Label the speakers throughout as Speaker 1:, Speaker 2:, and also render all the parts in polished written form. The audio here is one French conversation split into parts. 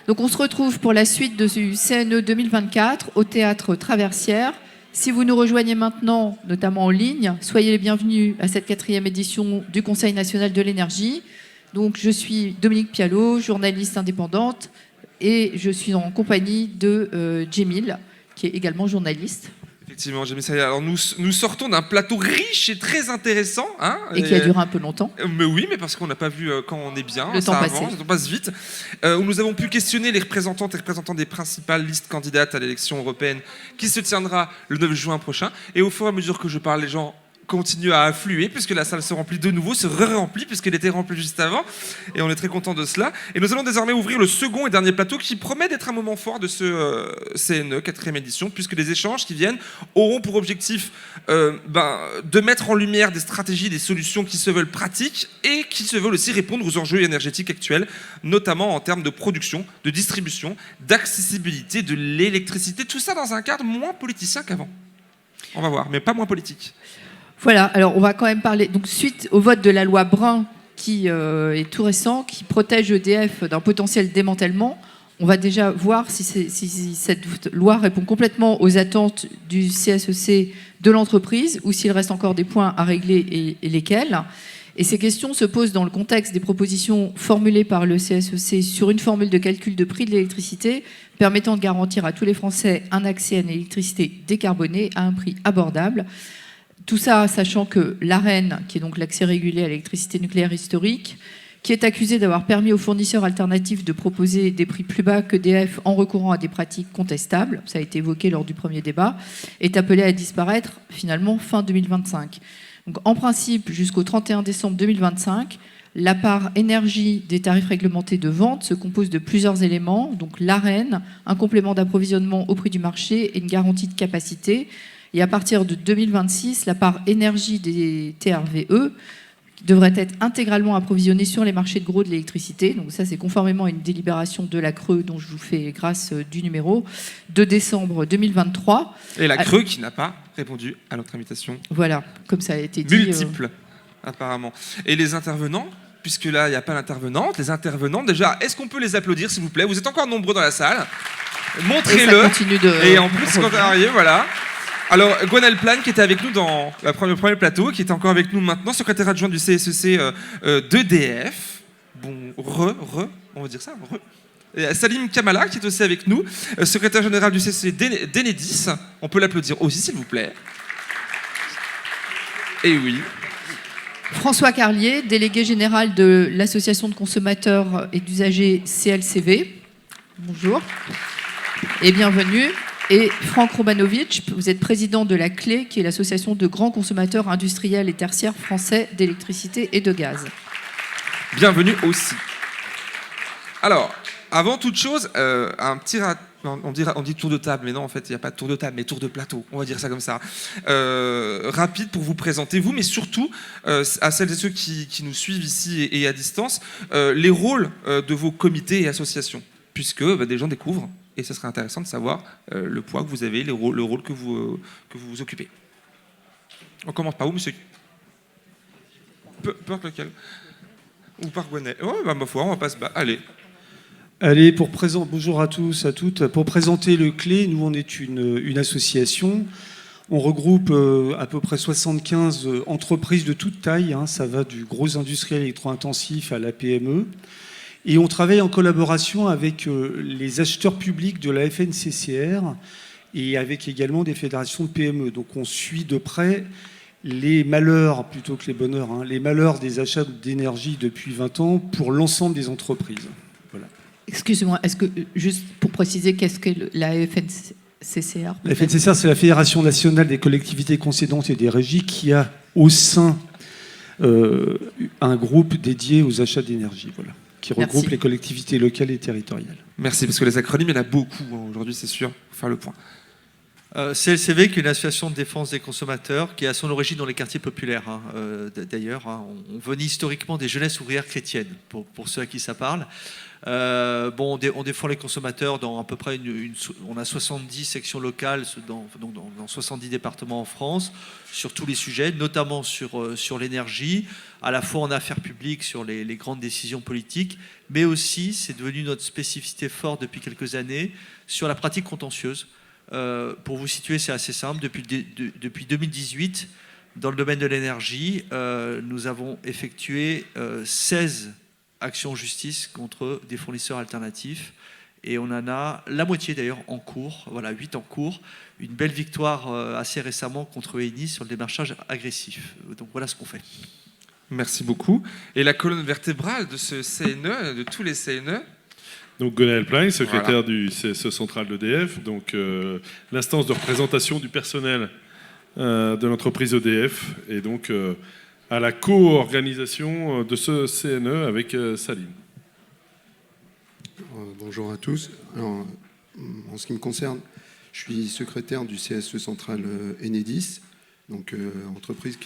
Speaker 1: Donc on se retrouve pour la suite du CNE 2024 au Théâtre Traversière. Si vous nous rejoignez maintenant, notamment en ligne, soyez les bienvenus à cette 4e édition du Conseil national de l'énergie. Donc je suis Dominique Pialot, journaliste indépendante, et je suis en compagnie de Djemil, qui est également journaliste.
Speaker 2: Effectivement, Jamil Sayed. Alors nous sortons d'un plateau riche et très intéressant. Hein,
Speaker 1: et qui a duré un peu longtemps.
Speaker 2: Mais oui, mais parce qu'on n'a pas vu quand on est bien.
Speaker 1: Le temps
Speaker 2: avance, le temps passe vite. Où nous avons pu questionner les représentantes et représentants des principales listes candidates à l'élection européenne qui se tiendra le 9 juin prochain. Et au fur et à mesure que je parle, les gens continue à affluer puisque la salle se remplit de nouveau, se remplit puisqu'elle était remplie juste avant et on est très content de cela. Et nous allons désormais ouvrir le second et dernier plateau qui promet d'être un moment fort de ce CNE 4e édition puisque les échanges qui viennent auront pour objectif de mettre en lumière des stratégies, des solutions qui se veulent pratiques et qui se veulent aussi répondre aux enjeux énergétiques actuels, notamment en termes de production, de distribution, d'accessibilité de l'électricité, tout ça dans un cadre moins politicien qu'avant. On va voir, mais pas moins politique.
Speaker 1: Voilà, alors on va quand même parler, donc suite au vote de la loi Brun qui est tout récent, qui protège EDF d'un potentiel démantèlement, on va déjà voir si cette loi répond complètement aux attentes du CSEC de l'entreprise ou s'il reste encore des points à régler et lesquels. Et ces questions se posent dans le contexte des propositions formulées par le CSEC sur une formule de calcul de prix de l'électricité permettant de garantir à tous les Français un accès à une électricité décarbonée à un prix abordable. Tout ça, sachant que l'AREN, qui est donc l'accès régulé à l'électricité nucléaire historique, qui est accusé d'avoir permis aux fournisseurs alternatifs de proposer des prix plus bas qu'EDF en recourant à des pratiques contestables, ça a été évoqué lors du premier débat, est appelé à disparaître finalement fin 2025. Donc, en principe, jusqu'au 31 décembre 2025, la part énergie des tarifs réglementés de vente se compose de plusieurs éléments, donc l'AREN, un complément d'approvisionnement au prix du marché et une garantie de capacité. Et à partir de 2026, la part énergie des TRVE devrait être intégralement approvisionnée sur les marchés de gros de l'électricité. Donc ça, c'est conformément à une délibération de la CRE dont je vous fais grâce du numéro de décembre 2023.
Speaker 2: Et la CRE qui n'a pas répondu à notre invitation.
Speaker 1: Voilà, comme ça a été dit.
Speaker 2: Multiples, apparemment. Et les intervenants, puisque là, il n'y a pas d'intervenante, les intervenants, déjà, est-ce qu'on peut les applaudir, s'il vous plaît? Vous êtes encore nombreux dans la salle. Montrez-le. Et en plus, quand vous arrivez, voilà. Alors, Gwenelle Plane, qui était avec nous dans le premier plateau, qui est encore avec nous maintenant, secrétaire adjointe du CSEC d'EDF. Bon, on va dire ça, Et Salim Kamala, qui est aussi avec nous, secrétaire général du CSEC d'Enedis. On peut l'applaudir aussi, s'il vous plaît. Et oui.
Speaker 1: François Carlier, délégué général de l'association de consommateurs et d'usagers CLCV. Bonjour et bienvenue. Et Franck Romanovitch, vous êtes président de la CLE, qui est l'association de grands consommateurs industriels et tertiaires français d'électricité et de gaz.
Speaker 2: Bienvenue aussi. Alors, avant toute chose, un petit... On dit tour de table, mais non, en fait, il n'y a pas de tour de table, mais tour de plateau, on va dire ça comme ça. Rapide pour vous présenter, vous, mais surtout, à celles et ceux qui nous suivent ici et à distance, les rôles de vos comités et associations, puisque des gens découvrent. Et ce serait intéressant de savoir le poids que vous avez, le rôle que vous occupez. On commence par où, monsieur? Peu importe lequel. Ou par Gwenelle. Oh, ma foi, on va pas se battre.
Speaker 3: Allez, bonjour à tous, à toutes. Pour présenter le CLE, nous, on est une association. On regroupe à peu près 75 entreprises de toute taille. Hein, ça va du gros industriel électro-intensif à la PME. Et on travaille en collaboration avec les acheteurs publics de la FNCCR et avec également des fédérations de PME. Donc on suit de près les malheurs, plutôt que les bonheurs, hein, les malheurs des achats d'énergie depuis 20 ans pour l'ensemble des entreprises. Voilà.
Speaker 1: Excusez-moi, est-ce que, juste pour préciser, qu'est-ce que la FNCCR?
Speaker 3: La FNCCR, c'est la Fédération nationale des collectivités concédantes et des régies qui a au sein un groupe dédié aux achats d'énergie. Voilà. Qui regroupe les collectivités locales et territoriales.
Speaker 2: Merci, parce que les acronymes, il y en a beaucoup aujourd'hui, c'est sûr, pour faire le point.
Speaker 4: CLCV, qui est une association de défense des consommateurs, qui a son origine dans les quartiers populaires, d'ailleurs. On venait historiquement des jeunesses ouvrières chrétiennes, pour ceux à qui ça parle. On défend les consommateurs dans à peu près on a 70 sections locales dans 70 départements en France, sur tous les sujets, notamment sur l'énergie. à la fois en affaires publiques sur les grandes décisions politiques, mais aussi, c'est devenu notre spécificité forte depuis quelques années, sur la pratique contentieuse. Pour vous situer, c'est assez simple. Depuis 2018, dans le domaine de l'énergie, nous avons effectué 16 actions en justice contre des fournisseurs alternatifs. Et on en a la moitié d'ailleurs en cours, voilà, 8 en cours. Une belle victoire assez récemment contre Eni sur le démarchage agressif. Donc voilà ce qu'on fait.
Speaker 2: Merci beaucoup. Et la colonne vertébrale de ce CNE, de tous les CNE?
Speaker 5: Donc Gwenaël Plein, secrétaire du CSE central d'EDF, donc l'instance de représentation du personnel de l'entreprise EDF, et donc à la co-organisation de ce CNE avec Salim.
Speaker 6: Bonjour à tous. Alors, en ce qui me concerne, je suis secrétaire du CSE central Enedis, donc entreprise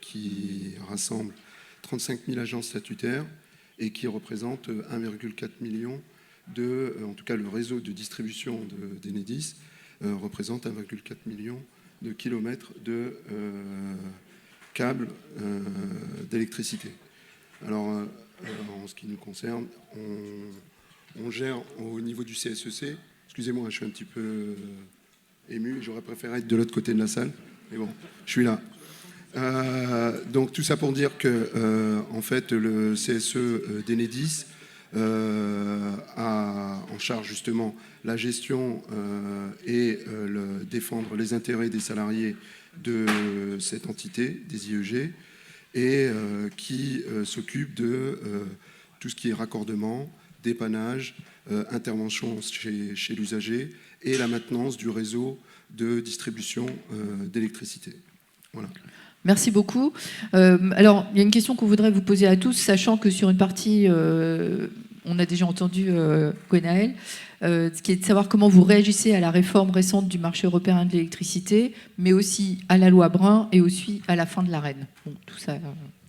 Speaker 6: qui rassemble 35 000 agents statutaires et qui représente 1,4 million en tout cas le réseau de distribution d'Enedis représente 1,4 million de kilomètres de câbles d'électricité. Alors, en ce qui nous concerne, on gère au niveau du CSEC. Excusez-moi, je suis un petit peu ému. J'aurais préféré être de l'autre côté de la salle. Mais bon, je suis là. Donc tout ça pour dire que en fait, le CSE d'Enedis a en charge justement la gestion et défendre les intérêts des salariés de cette entité, des IEG, et qui s'occupe de tout ce qui est raccordement, dépannage, intervention chez l'usager et la maintenance du réseau de distribution d'électricité. Voilà.
Speaker 1: Merci beaucoup. Alors, il y a une question qu'on voudrait vous poser à tous, sachant que sur une partie, on a déjà entendu Gwenaël, ce qui est de savoir comment vous réagissez à la réforme récente du marché européen de l'électricité, mais aussi à la loi Brun et aussi à la fin de l'ARENH. Bon, tout ça,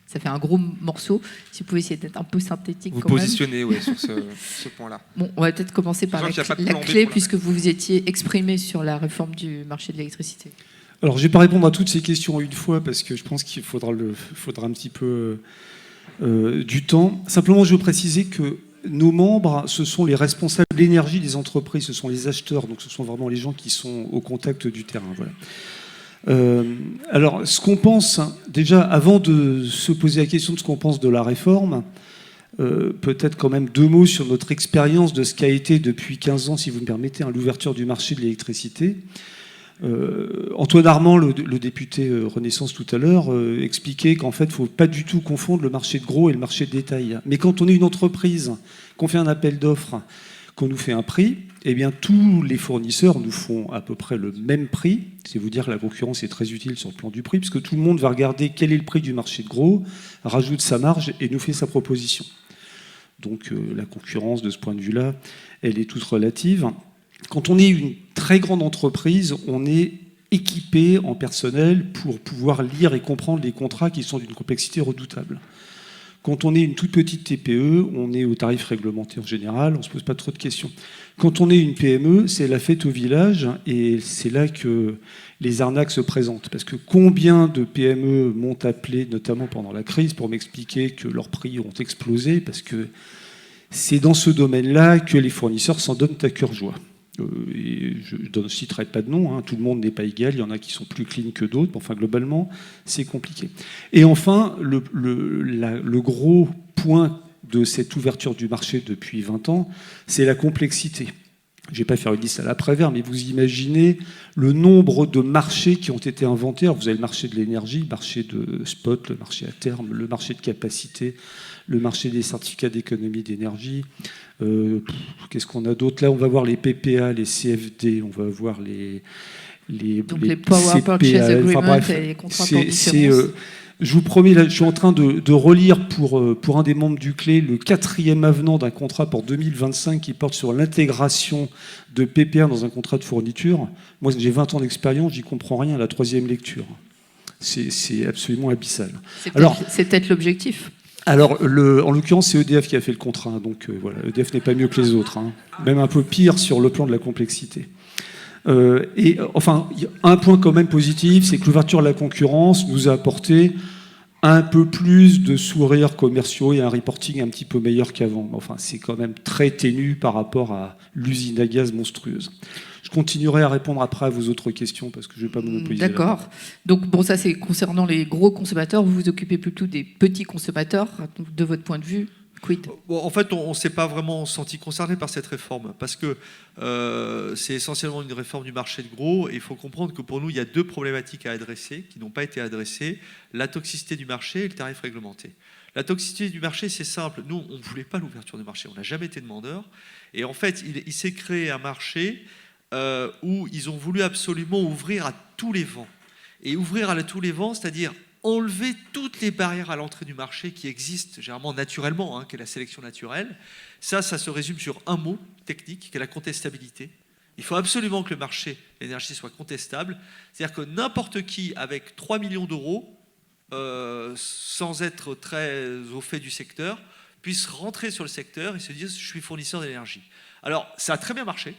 Speaker 1: ça fait un gros morceau. Si vous pouvez essayer d'être un peu synthétique
Speaker 2: vous
Speaker 1: quand même.
Speaker 2: positionnez sur ce point-là.
Speaker 1: Bon, on va peut-être commencer par la clé, puisque vous vous étiez exprimé sur la réforme du marché de l'électricité.
Speaker 3: Alors, je ne vais pas répondre à toutes ces questions une fois, parce que je pense qu'il faudra un petit peu du temps. Simplement, je veux préciser que nos membres, ce sont les responsables de l'énergie des entreprises, ce sont les acheteurs, donc ce sont vraiment les gens qui sont au contact du terrain. Voilà. Alors, ce qu'on pense, déjà, avant de se poser la question de ce qu'on pense de la réforme, peut-être quand même 2 mots sur notre expérience de ce qu'a été depuis 15 ans, si vous me permettez, l'ouverture du marché de l'électricité. Antoine Armand, le député Renaissance tout à l'heure, expliquait qu'en fait, il ne faut pas du tout confondre le marché de gros et le marché de détail. Mais quand on est une entreprise, qu'on fait un appel d'offres, qu'on nous fait un prix, eh bien, tous les fournisseurs nous font à peu près le même prix. C'est vous dire que la concurrence est très utile sur le plan du prix, puisque tout le monde va regarder quel est le prix du marché de gros, rajoute sa marge et nous fait sa proposition. Donc la concurrence, de ce point de vue-là, elle est toute relative. Quand on est une très grande entreprise, on est équipé en personnel pour pouvoir lire et comprendre les contrats qui sont d'une complexité redoutable. Quand on est une toute petite TPE, on est au tarif réglementé en général, on ne se pose pas trop de questions. Quand on est une PME, c'est la fête au village et c'est là que les arnaques se présentent. Parce que combien de PME m'ont appelé, notamment pendant la crise, pour m'expliquer que leurs prix ont explosé, parce que c'est dans ce domaine-là que les fournisseurs s'en donnent à cœur joie. Et je ne citerai pas de nom, tout le monde n'est pas égal, il y en a qui sont plus clean que d'autres, mais enfin globalement c'est compliqué. Et enfin, le gros point de cette ouverture du marché depuis 20 ans, c'est la complexité. Je ne vais pas faire une liste à l'après-vert, mais vous imaginez le nombre de marchés qui ont été inventés. Alors vous avez le marché de l'énergie, le marché de spot, le marché à terme, le marché de capacité, le marché des certificats d'économie d'énergie. Qu'est-ce qu'on a d'autre? Là, on va voir les PPA, les CFD, on va voir les
Speaker 1: Power Purchase Agreement et les contrats pour différence.
Speaker 3: Je vous promets, là, je suis en train de relire pour un des membres du CLE le 4e avenant d'un contrat pour 2025 qui porte sur l'intégration de PPA dans un contrat de fourniture. Moi, j'ai 20 ans d'expérience, j'y comprends rien à la 3e lecture. C'est absolument abyssal.
Speaker 1: C'est peut-être l'objectif.
Speaker 3: Alors, en l'occurrence, c'est EDF qui a fait le contrat. Donc, voilà, EDF n'est pas mieux que les autres. Même un peu pire sur le plan de la complexité. Et enfin, un point quand même positif, c'est que l'ouverture à la concurrence nous a apporté un peu plus de sourires commerciaux et un reporting un petit peu meilleur qu'avant. Enfin, c'est quand même très ténu par rapport à l'usine à gaz monstrueuse. Je continuerai à répondre après à vos autres questions parce que je ne vais pas monopoliser.
Speaker 1: D'accord. Donc, bon, ça, c'est concernant les gros consommateurs. Vous vous occupez plutôt des petits consommateurs. Donc, de votre point de vue, quid ?
Speaker 4: Bon, en fait, on ne s'est pas vraiment senti concerné par cette réforme parce que c'est essentiellement une réforme du marché de gros. Et il faut comprendre que pour nous, il y a deux problématiques à adresser qui n'ont pas été adressées, la toxicité du marché et le tarif réglementé. La toxicité du marché, c'est simple. Nous, on ne voulait pas l'ouverture du marché. On n'a jamais été demandeur. Et en fait, il s'est créé un marché où ils ont voulu absolument ouvrir à tous les vents. Et ouvrir à tous les vents, c'est-à-dire enlever toutes les barrières à l'entrée du marché qui existent généralement naturellement, qui est la sélection naturelle. Ça se résume sur un mot technique, qui est la contestabilité. Il faut absolument que le marché de l'énergie soit contestable. C'est-à-dire que n'importe qui, avec 3 millions d'euros, sans être très au fait du secteur, puisse rentrer sur le secteur et se dire « je suis fournisseur d'énergie ». Alors, ça a très bien marché.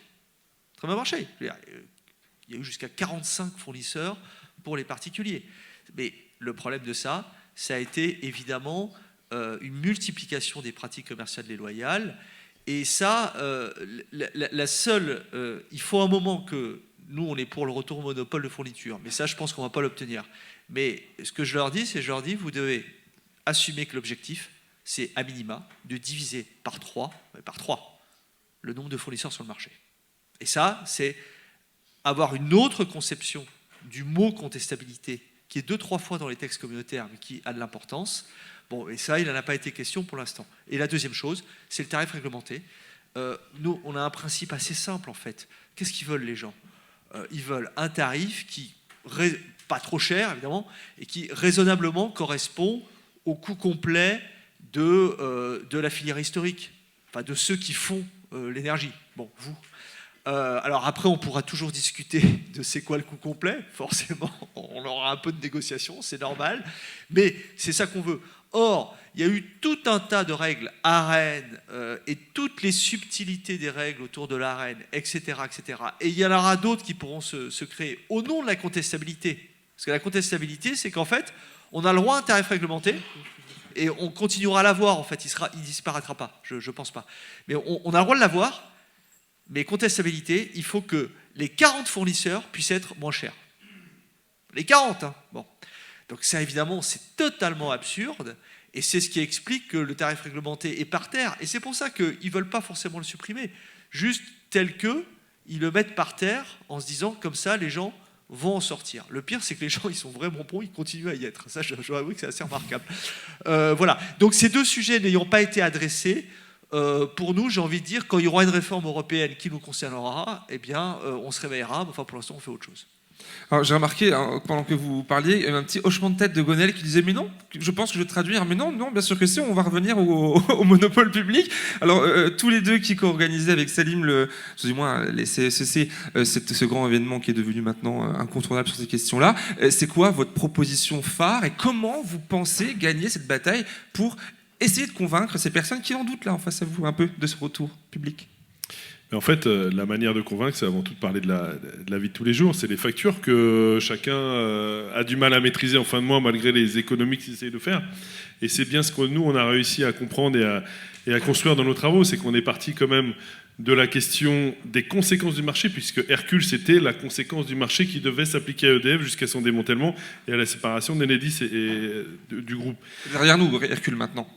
Speaker 4: Très bien marché. Il y a eu jusqu'à 45 fournisseurs pour les particuliers. Mais le problème de ça a été évidemment une multiplication des pratiques commerciales déloyales. Et ça, il faut un moment que nous, on est pour le retour au monopole de fourniture. Mais ça, je pense qu'on ne va pas l'obtenir. Mais ce que je leur dis, vous devez assumer que l'objectif, c'est à minima de diviser par 3 le nombre de fournisseurs sur le marché. Et ça, c'est avoir une autre conception du mot contestabilité qui est 2-3 fois dans les textes communautaires, mais qui a de l'importance. Bon, et ça, il n'en a pas été question pour l'instant. Et la deuxième chose, c'est le tarif réglementé. Nous, on a un principe assez simple, en fait. Qu'est-ce qu'ils veulent, les gens ? Ils veulent un tarif qui, pas trop cher, évidemment, et qui raisonnablement correspond au coût complet de la filière historique, enfin de ceux qui font l'énergie. Bon, vous. Alors après, on pourra toujours discuter de c'est quoi le coût complet. Forcément, on aura un peu de négociation, c'est normal. Mais c'est ça qu'on veut. Or, il y a eu tout un tas de règles AREN et toutes les subtilités des règles autour de l'AREN, etc., etc. Et il y en aura d'autres qui pourront se créer au nom de la contestabilité. Parce que la contestabilité, c'est qu'en fait, on a le droit à un tarif réglementé et on continuera à l'avoir. En fait, il disparaîtra pas. Je pense pas. Mais on a le droit de l'avoir. Mais contestabilité, il faut que les 40 fournisseurs puissent être moins chers. Les 40, hein. Bon. Donc ça, évidemment, c'est totalement absurde. Et c'est ce qui explique que le tarif réglementé est par terre. Et c'est pour ça qu'ils ne veulent pas forcément le supprimer. Juste tel que, ils le mettent par terre en se disant, comme ça, les gens vont en sortir. Le pire, c'est que les gens, ils sont vraiment bons, ils continuent à y être. Ça, je dois avouer que c'est assez remarquable. Voilà. Donc ces deux sujets n'ayant pas été adressés, pour nous, j'ai envie de dire, quand il y aura une réforme européenne qui nous concernera, eh bien, on se réveillera. Enfin, pour l'instant, on fait autre chose.
Speaker 2: Alors, j'ai remarqué, pendant que vous parliez, un petit hochement de tête de Gonel qui disait « Mais non, je pense que je vais traduire. Mais non, bien sûr que si, on va revenir au monopole public. » Alors, tous les deux qui co-organisaient avec Salim, excusez-moi, les CSEC, ce grand événement qui est devenu maintenant incontournable sur ces questions-là, c'est quoi votre proposition phare et comment vous pensez gagner cette bataille pour essayer de convaincre ces personnes qui en doutent là en face à vous un peu de ce retour public?
Speaker 5: Mais en fait, la manière de convaincre, c'est avant tout de parler de la vie de tous les jours. C'est les factures que chacun a du mal à maîtriser en fin de mois malgré les économies qu'ils essayent de faire. Et c'est bien ce que nous, on a réussi à comprendre et à construire dans nos travaux. C'est qu'on est parti quand même de la question des conséquences du marché, puisque Hercule, c'était la conséquence du marché qui devait s'appliquer à EDF jusqu'à son démantèlement et à la séparation d'Enedis et du groupe.
Speaker 2: Derrière nous, Hercule maintenant.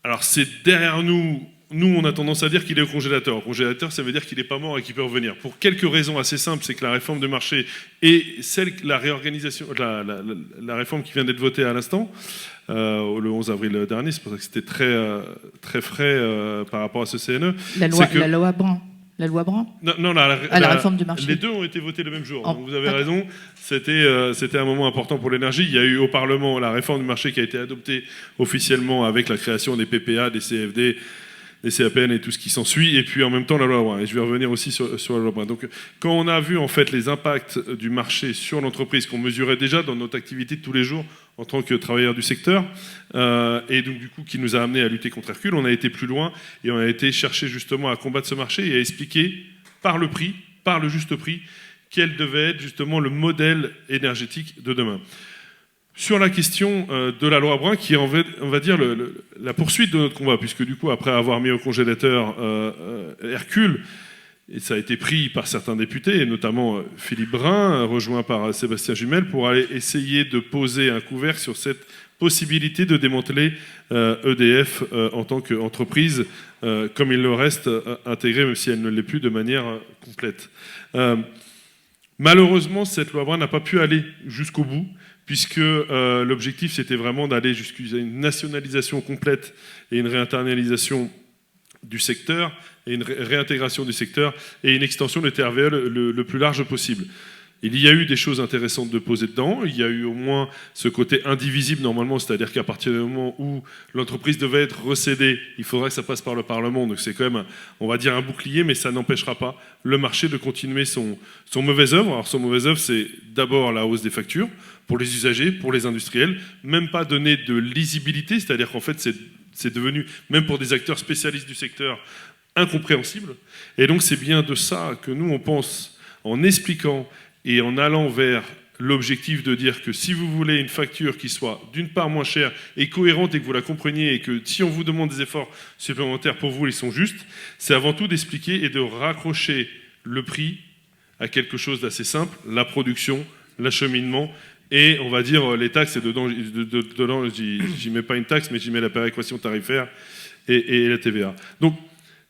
Speaker 5: Alors c'est derrière nous. Nous, on a tendance à dire qu'il est au congélateur. Au congélateur, ça veut dire qu'il n'est pas mort et qu'il peut revenir. Pour quelques raisons assez simples, c'est que la réforme de marché et la réorganisation, la réforme qui vient d'être votée à l'instant, le 11 avril dernier, c'est pour ça que c'était très frais par rapport à ce CNE.
Speaker 1: La loi Brand. La loi Brand ?
Speaker 5: Non, la
Speaker 1: réforme du marché.
Speaker 5: Les deux ont été votés le même jour. Donc vous avez raison, c'était un moment important pour l'énergie. Il y a eu au Parlement la réforme du marché qui a été adoptée officiellement avec la création des PPA, des CFD, les CAPN et tout ce qui s'ensuit, et puis en même temps la loi Brun. Et je vais revenir aussi sur la loi Brun. Donc quand on a vu en fait les impacts du marché sur l'entreprise qu'on mesurait déjà dans notre activité de tous les jours en tant que travailleur du secteur, et donc du coup qui nous a amené à lutter contre Hercule, on a été plus loin et on a été chercher justement à combattre ce marché et à expliquer par le prix, par le juste prix, quel devait être justement le modèle énergétique de demain. Sur la question de la loi Brun, qui est, on va dire, la poursuite de notre combat, puisque du coup, après avoir mis au congélateur Hercule, et ça a été pris par certains députés, et notamment Philippe Brun, rejoint par Sébastien Jumel, pour aller essayer de poser un couvercle sur cette possibilité de démanteler EDF en tant qu'entreprise, comme il le reste intégrée, même si elle ne l'est plus de manière complète. Malheureusement, cette loi Brun n'a pas pu aller jusqu'au bout, puisque l'objectif, c'était vraiment d'aller jusqu'à une nationalisation complète et une réinternalisation du secteur, et une réintégration du secteur, et une extension des TRVE le plus large possible. Il y a eu des choses intéressantes de poser dedans, il y a eu au moins ce côté indivisible normalement, c'est-à-dire qu'à partir du moment où l'entreprise devait être recédée, il faudrait que ça passe par le Parlement, donc c'est quand même, on va dire, un bouclier, mais ça n'empêchera pas le marché de continuer son mauvais œuvre. Alors son mauvais œuvre, c'est d'abord la hausse des factures, pour les usagers, pour les industriels, même pas donner de lisibilité, c'est-à-dire qu'en fait c'est devenu, même pour des acteurs spécialistes du secteur, incompréhensible. Et donc c'est bien de ça que nous on pense, en expliquant et en allant vers l'objectif de dire que si vous voulez une facture qui soit d'une part moins chère et cohérente et que vous la compreniez et que si on vous demande des efforts supplémentaires pour vous, ils sont justes, c'est avant tout d'expliquer et de raccrocher le prix à quelque chose d'assez simple, la production, l'acheminement et on va dire les taxes, et dedans j'y mets pas une taxe mais j'y mets la péréquation tarifaire et la TVA. Donc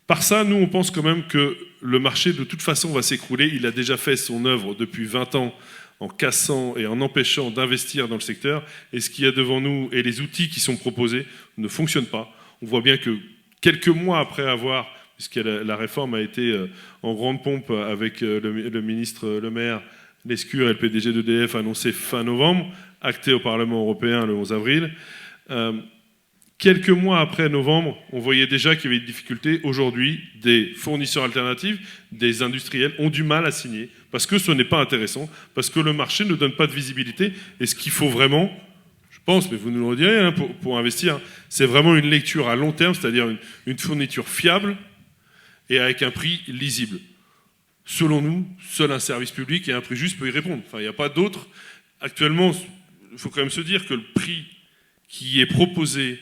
Speaker 5: par ça, nous, on pense quand même que le marché, de toute façon, va s'écrouler. Il a déjà fait son œuvre depuis 20 ans en cassant et en empêchant d'investir dans le secteur. Et ce qu'il y a devant nous et les outils qui sont proposés ne fonctionnent pas. On voit bien que quelques mois après avoir, puisque la réforme a été en grande pompe avec le ministre Le Maire, Lescure et le PDG d'EDF annoncé fin novembre, acté au Parlement européen le 11 avril, quelques mois après novembre, on voyait déjà qu'il y avait une difficulté. Aujourd'hui, des fournisseurs alternatifs, des industriels ont du mal à signer parce que ce n'est pas intéressant, parce que le marché ne donne pas de visibilité. Et ce qu'il faut vraiment, je pense, mais vous nous le redirez, hein, pour investir, c'est vraiment une lecture à long terme, c'est-à-dire une fourniture fiable et avec un prix lisible. Selon nous, seul un service public et un prix juste peut y répondre. Enfin, il n'y a pas d'autre. Actuellement, il faut quand même se dire que le prix qui est proposé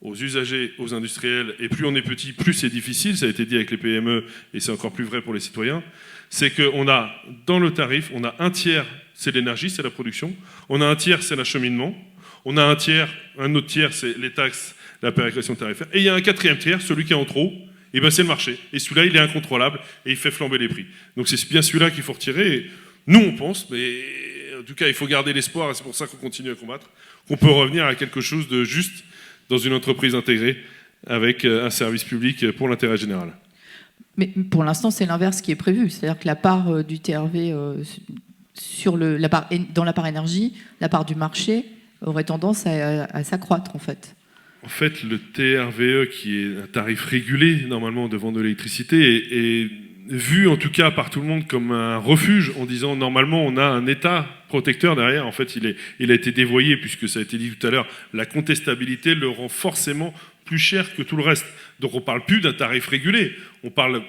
Speaker 5: aux usagers, aux industriels, et plus on est petit, plus c'est difficile, ça a été dit avec les PME, et c'est encore plus vrai pour les citoyens, c'est qu'on a, dans le tarif, on a un tiers, c'est l'énergie, c'est la production, on a un tiers, c'est l'acheminement, on a un autre tiers, c'est les taxes, la péréquation tarifaire, et il y a un quatrième tiers, celui qui est en trop, et ben c'est le marché. Et celui-là, il est incontrôlable, et il fait flamber les prix. Donc c'est bien celui-là qu'il faut retirer, et nous on pense, mais en tout cas il faut garder l'espoir, et c'est pour ça qu'on continue à combattre, qu'on peut revenir à quelque chose de juste, dans une entreprise intégrée avec un service public pour l'intérêt général.
Speaker 1: Mais pour l'instant, c'est l'inverse qui est prévu. C'est-à-dire que la part du TRV dans la part énergie, la part du marché aurait tendance à s'accroître en fait.
Speaker 5: En fait, le TRVE, qui est un tarif régulé normalement de vente de l'électricité, est vu en tout cas par tout le monde comme un refuge en disant normalement on a un État protecteur derrière. En fait, il a été dévoyé puisque ça a été dit tout à l'heure, la contestabilité le rend forcément plus cher que tout le reste. Donc on ne parle plus d'un tarif régulé, on parle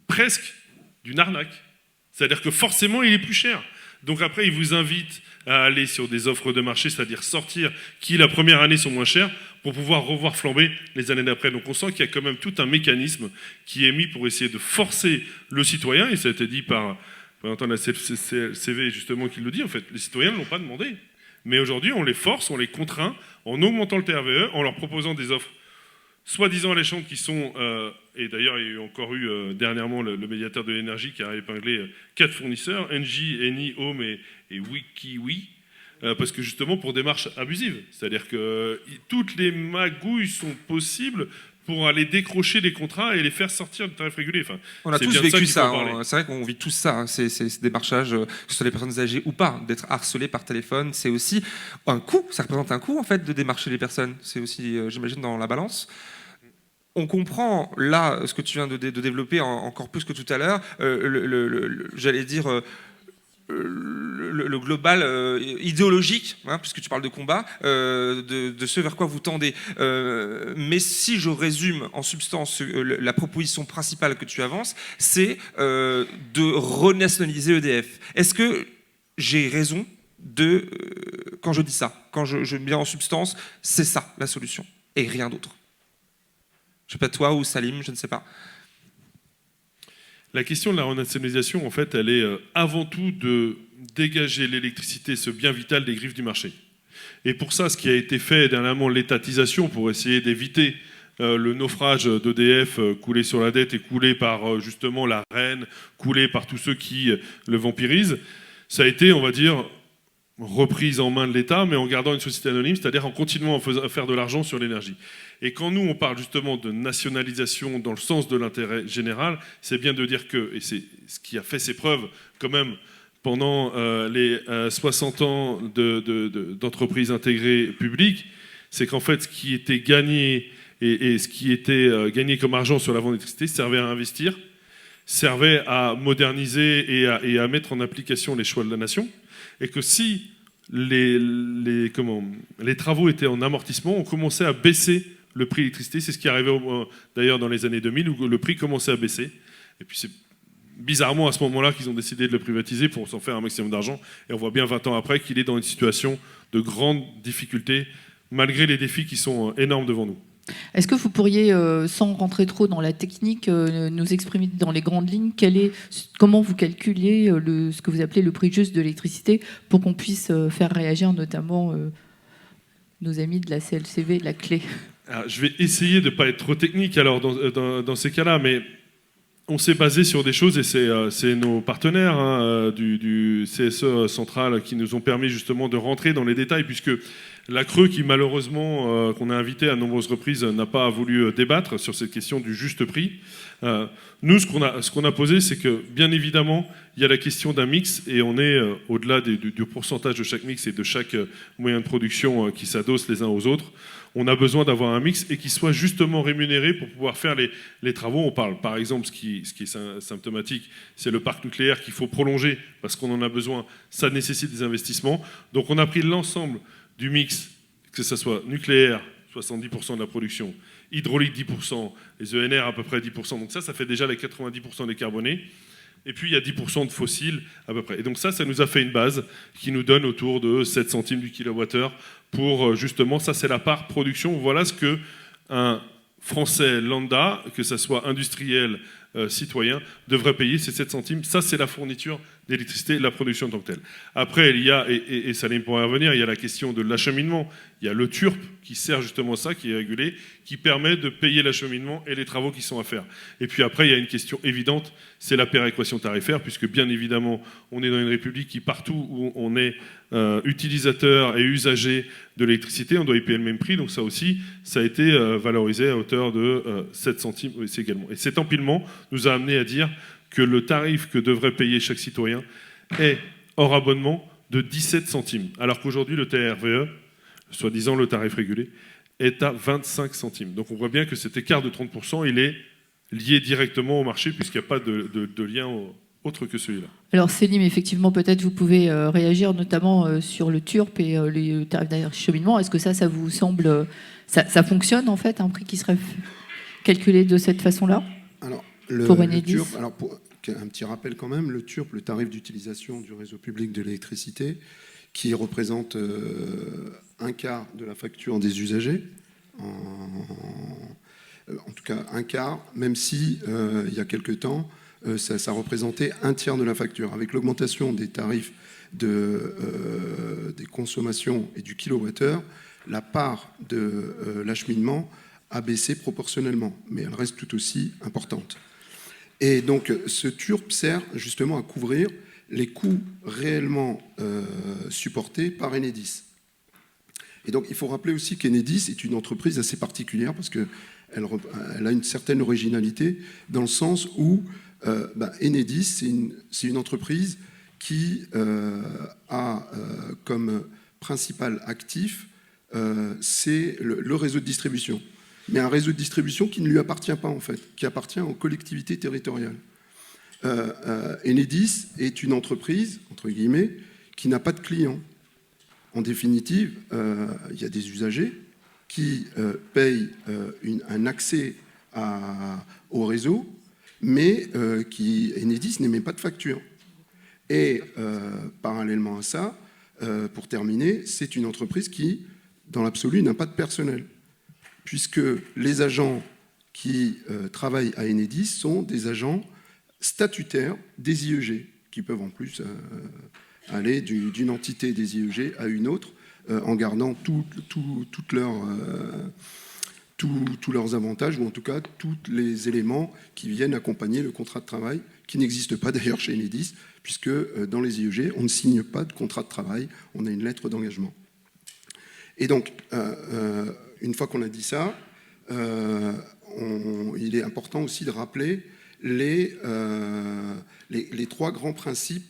Speaker 5: presque d'une arnaque. C'est-à-dire que forcément il est plus cher. Donc après il vous invite à aller sur des offres de marché, c'est-à-dire sortir qui la première année sont moins chères pour pouvoir revoir flamber les années d'après. Donc on sent qu'il y a quand même tout un mécanisme qui est mis pour essayer de forcer le citoyen, et ça a été dit par la CV justement qui le dit, en fait, les citoyens ne l'ont pas demandé. Mais aujourd'hui on les force, on les contraint en augmentant le TRVE, en leur proposant des offres soi-disant alléchantes qui sont, et d'ailleurs il y a encore eu dernièrement le médiateur de l'énergie qui a épinglé 4 fournisseurs, Engie, Eni, Home et Wikiwi, parce que justement pour démarches abusives. C'est-à-dire que toutes les magouilles sont possibles pour aller décrocher les contrats et les faire sortir du tarif régulé. Enfin,
Speaker 2: on a tous vécu ça. C'est vrai qu'on vit tous ça. Hein. Ces démarchages, que ce soit les personnes âgées ou pas, d'être harcelées par téléphone, c'est aussi un coût. Ça représente un coût en fait de démarcher les personnes. C'est aussi, j'imagine, dans la balance. On comprend là ce que tu viens de développer encore plus que tout à l'heure. J'allais dire. Le global idéologique, hein, puisque tu parles de combat, de ce vers quoi vous tendez. Mais si je résume en substance la proposition principale que tu avances, c'est de renationaliser EDF. Est-ce que j'ai raison de quand je dis ça, quand je mets en substance, c'est ça la solution, et rien d'autre. Je sais pas toi ou Salim, je ne sais pas.
Speaker 5: La question de la renationalisation, en fait, elle est avant tout de dégager l'électricité, ce bien vital, des griffes du marché. Et pour ça, ce qui a été fait dernièrement, l'étatisation, pour essayer d'éviter le naufrage d'EDF coulé sur la dette et coulé par justement la reine, coulé par tous ceux qui le vampirisent, ça a été, on va dire, reprise en main de l'État, mais en gardant une société anonyme, c'est-à-dire en continuant à faire de l'argent sur l'énergie. Et quand nous, on parle justement de nationalisation dans le sens de l'intérêt général, c'est bien de dire que, et c'est ce qui a fait ses preuves quand même pendant les 60 ans d'entreprises intégrées publiques, c'est qu'en fait, ce qui était gagné et ce qui était gagné comme argent sur la vente d'électricité servait à investir, servait à moderniser et à mettre en application les choix de la nation, et que si les travaux étaient en amortissement, on commençait à baisser le prix de l'électricité. C'est ce qui arrivait d'ailleurs dans les années 2000, où le prix commençait à baisser. Et puis c'est bizarrement à ce moment-là qu'ils ont décidé de le privatiser pour s'en faire un maximum d'argent. Et on voit bien 20 ans après qu'il est dans une situation de grande difficulté, malgré les défis qui sont énormes devant nous.
Speaker 1: Est-ce que vous pourriez, sans rentrer trop dans la technique, nous exprimer dans les grandes lignes comment vous calculez ce que vous appelez le prix juste de l'électricité pour qu'on puisse faire réagir notamment nos amis de la CLCV, la clé?
Speaker 5: Alors, je vais essayer de ne pas être trop technique alors dans ces cas-là, mais on s'est basé sur des choses, et c'est nos partenaires du CSE central qui nous ont permis justement de rentrer dans les détails, puisque la Creux, qui malheureusement, qu'on a invité à nombreuses reprises, n'a pas voulu débattre sur cette question du juste prix. Nous, ce qu'on a posé, c'est que bien évidemment, il y a la question d'un mix, et on est au-delà du pourcentage de chaque mix et de chaque moyen de production qui s'adosse les uns aux autres. On a besoin d'avoir un mix et qui soit justement rémunéré pour pouvoir faire les travaux. On parle, par exemple, ce qui est symptomatique, c'est le parc nucléaire qu'il faut prolonger parce qu'on en a besoin. Ça nécessite des investissements. Donc on a pris l'ensemble du mix, que ce soit nucléaire, 70% de la production, hydraulique 10%, les ENR à peu près 10%. Donc ça fait déjà les 90% des carbonés. Et puis il y a 10% de fossiles à peu près. Et donc ça nous a fait une base qui nous donne autour de 7 centimes du kilowattheure pour justement, ça c'est la part production. Voilà ce que un Français lambda, que ça soit industriel, citoyen, devrait payer, ces 7 centimes. Ça c'est la fourniture d'électricité, la production en tant que telle. Après, il y a, et Salim pourrait revenir, il y a la question de l'acheminement. Il y a le TURP qui sert justement à ça, qui est régulé, qui permet de payer l'acheminement et les travaux qui sont à faire. Et puis après, il y a une question évidente, c'est la péréquation tarifaire, puisque bien évidemment, on est dans une république qui, partout où on est utilisateur et usager de l'électricité, on doit y payer le même prix. Donc ça aussi, ça a été valorisé à hauteur de 7 centimes également. Et cet empilement nous a amené à dire que le tarif que devrait payer chaque citoyen est, hors abonnement, de 17 centimes. Alors qu'aujourd'hui, le TRVE, soi-disant le tarif régulé, est à 25 centimes. Donc on voit bien que cet écart de 30%, il est lié directement au marché, puisqu'il n'y a pas de lien autre que celui-là.
Speaker 1: Alors Célim, effectivement, peut-être vous pouvez réagir notamment sur le TURP et les tarifs d'acheminement. Est-ce que ça vous semble... Ça fonctionne, en fait, un prix qui serait calculé de cette façon-là?
Speaker 6: Alors,
Speaker 1: pour
Speaker 6: le
Speaker 1: Enedis.
Speaker 6: TURP, alors un petit rappel quand même, le TURP, le tarif d'utilisation du réseau public de l'électricité, qui représente un quart de la facture des usagers, en tout cas un quart, même si il y a quelque temps, ça représentait un tiers de la facture. Avec l'augmentation des tarifs des consommations et du kilowattheure, la part de l'acheminement a baissé proportionnellement, mais elle reste tout aussi importante. Et donc ce TURP sert justement à couvrir les coûts réellement supportés par Enedis. Et donc il faut rappeler aussi qu'Enedis est une entreprise assez particulière parce qu'elle a une certaine originalité dans le sens où Enedis, c'est une entreprise qui a comme principal actif c'est le réseau de distribution. Mais un réseau de distribution qui ne lui appartient pas en fait, qui appartient aux collectivités territoriales. Enedis est une entreprise, entre guillemets, qui n'a pas de clients. En définitive, il y a des usagers qui payent un accès au réseau, mais Enedis n'émet pas de facture. Et parallèlement à ça, pour terminer, c'est une entreprise qui, dans l'absolu, n'a pas de personnel, puisque les agents qui travaillent à Enedis sont des agents statutaires des IEG, qui peuvent en plus aller d'une entité des IEG à une autre, en gardant tous leurs avantages, ou en tout cas tous les éléments qui viennent accompagner le contrat de travail, qui n'existe pas d'ailleurs chez Enedis, puisque dans les IEG, on ne signe pas de contrat de travail, on a une lettre d'engagement. Et donc, une fois qu'on a dit ça, il est important aussi de rappeler les 3 grands principes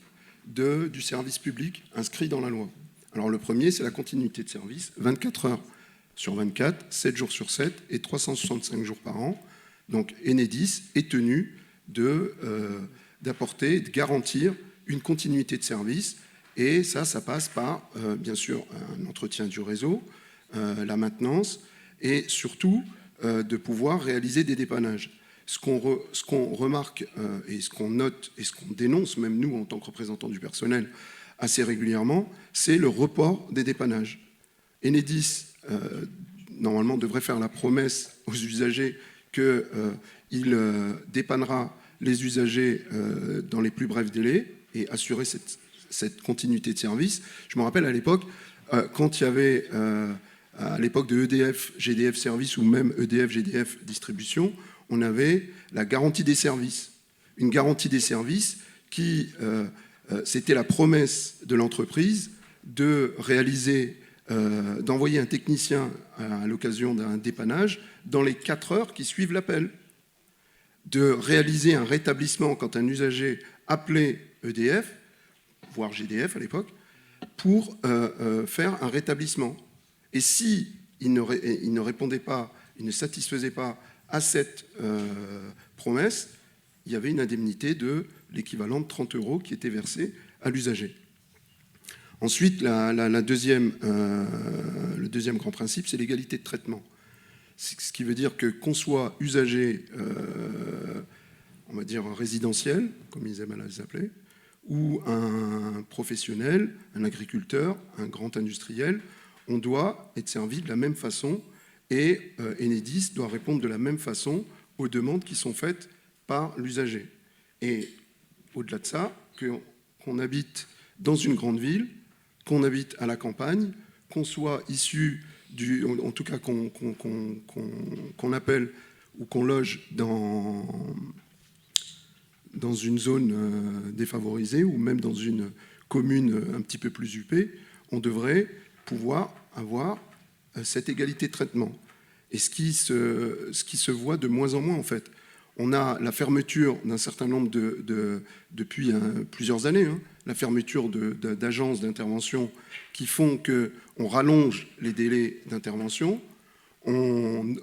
Speaker 6: du service public inscrits dans la loi. Alors le premier, c'est la continuité de service, 24 heures sur 24, 7 jours sur 7 et 365 jours par an. Donc Enedis est tenu d'apporter, de garantir une continuité de service. Et ça passe par, bien sûr, un entretien du réseau, la maintenance, et surtout de pouvoir réaliser des dépannages. Ce qu'on remarque et ce qu'on note et ce qu'on dénonce, même nous en tant que représentants du personnel, assez régulièrement, c'est le report des dépannages. Enedis, normalement, devrait faire la promesse aux usagers qu'il dépannera les usagers dans les plus brefs délais et assurer cette continuité de service. Je me rappelle à l'époque, quand il y avait, à l'époque de EDF, GDF Service ou même EDF, GDF Distribution, on avait la garantie des services. Une garantie des services qui, c'était la promesse de l'entreprise de réaliser, d'envoyer un technicien à l'occasion d'un dépannage dans les 4 heures qui suivent l'appel, de réaliser un rétablissement quand un usager appelait EDF, voire GDF à l'époque, pour faire un rétablissement. Et si il ne répondait pas, il ne satisfaisait pas à cette promesse, il y avait une indemnité de l'équivalent de 30 € qui était versée à l'usager. Ensuite, le deuxième grand principe, c'est l'égalité de traitement. Ce qui veut dire que qu'on soit usager, on va dire résidentiel, comme ils aiment à les appeler, ou un professionnel, un agriculteur, un grand industriel, on doit être servi de la même façon et Enedis doit répondre de la même façon aux demandes qui sont faites par l'usager. Et au-delà de ça, qu'on habite dans une grande ville, qu'on habite à la campagne, qu'on soit issu en tout cas qu'on appelle ou qu'on loge dans une zone défavorisée ou même dans une commune un petit peu plus huppée, on devrait pouvoir avoir cette égalité de traitement. Et ce qui se voit de moins en moins en fait. On a la fermeture d'un certain nombre depuis plusieurs années, la fermeture d'agences d'intervention qui font qu'on rallonge les délais d'intervention, on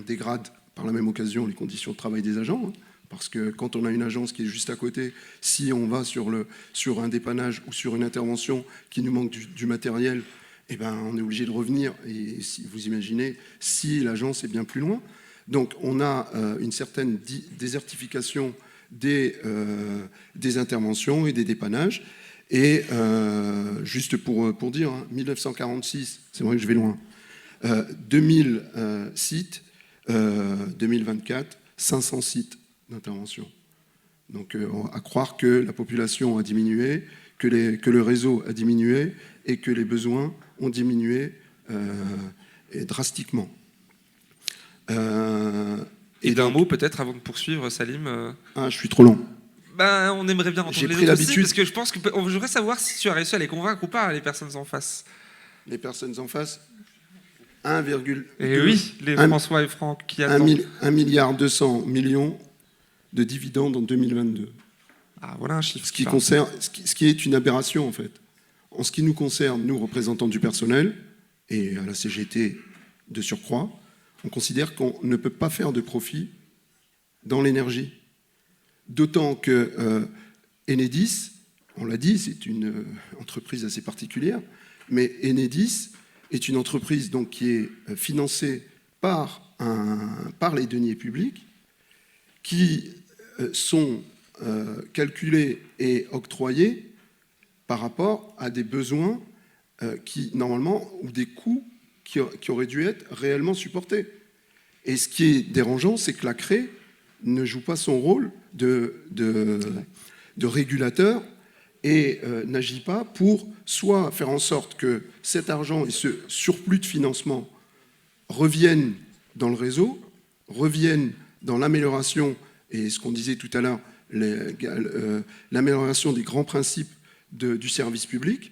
Speaker 6: dégrade par la même occasion les conditions de travail des agents, parce que quand on a une agence qui est juste à côté, si on va sur un dépannage ou sur une intervention qui nous manque du matériel, eh ben, on est obligé de revenir. Et si vous imaginez, si l'agence est bien plus loin. Donc on a une certaine désertification des interventions et des dépannages. Et juste pour dire, 1946, c'est vrai que je vais loin, 2000 sites, 2024, 500 sites d'intervention. Donc à croire que la population a diminué, que le réseau a diminué et que les besoins ont diminué drastiquement.
Speaker 2: Et d'un mot peut-être avant de poursuivre, Salim.
Speaker 6: Je suis trop long.
Speaker 2: Ben, on aimerait bien entendre
Speaker 6: J'ai
Speaker 2: les
Speaker 6: pris
Speaker 2: autres aussi,
Speaker 6: l'habitude.
Speaker 2: parce que je pense que je voudrais savoir si tu as réussi à les convaincre ou pas, les personnes en face.
Speaker 6: Les personnes en face, 1,2.
Speaker 2: Et oui, les François et Franck qui attendent.
Speaker 6: 1,2 milliard de dividendes en 2022.
Speaker 2: Ah, voilà un chiffre.
Speaker 6: Ce qui est une aberration en fait. En ce qui nous concerne, nous représentants du personnel, et à la CGT de surcroît, on considère qu'on ne peut pas faire de profit dans l'énergie. D'autant que Enedis, on l'a dit, c'est une entreprise assez particulière, mais Enedis est une entreprise donc, qui est financée par les deniers publics, qui sont calculés et octroyés par rapport à des besoins qui, normalement, ou des coûts qui auraient dû être réellement supportés. Et ce qui est dérangeant, c'est que la CRE ne joue pas son rôle de régulateur et n'agit pas pour soit faire en sorte que cet argent et ce surplus de financement reviennent dans le réseau, reviennent dans l'amélioration, et ce qu'on disait tout à l'heure, l'amélioration des grands principes du service public,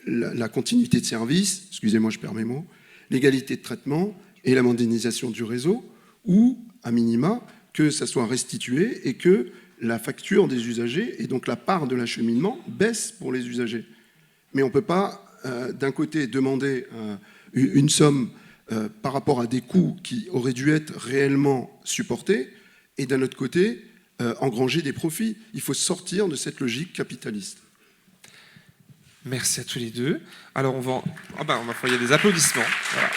Speaker 6: la continuité de service, excusez-moi, je perds mes mots, l'égalité de traitement et la modernisation du réseau, ou, à minima, que ça soit restitué et que la facture des usagers, et donc la part de l'acheminement, baisse pour les usagers. Mais on ne peut pas, d'un côté, demander une somme par rapport à des coûts qui auraient dû être réellement supportés, et d'un autre côté, engranger des profits. Il faut sortir de cette logique capitaliste.
Speaker 2: Merci à tous les deux. Alors, on va il y a des applaudissements. Voilà.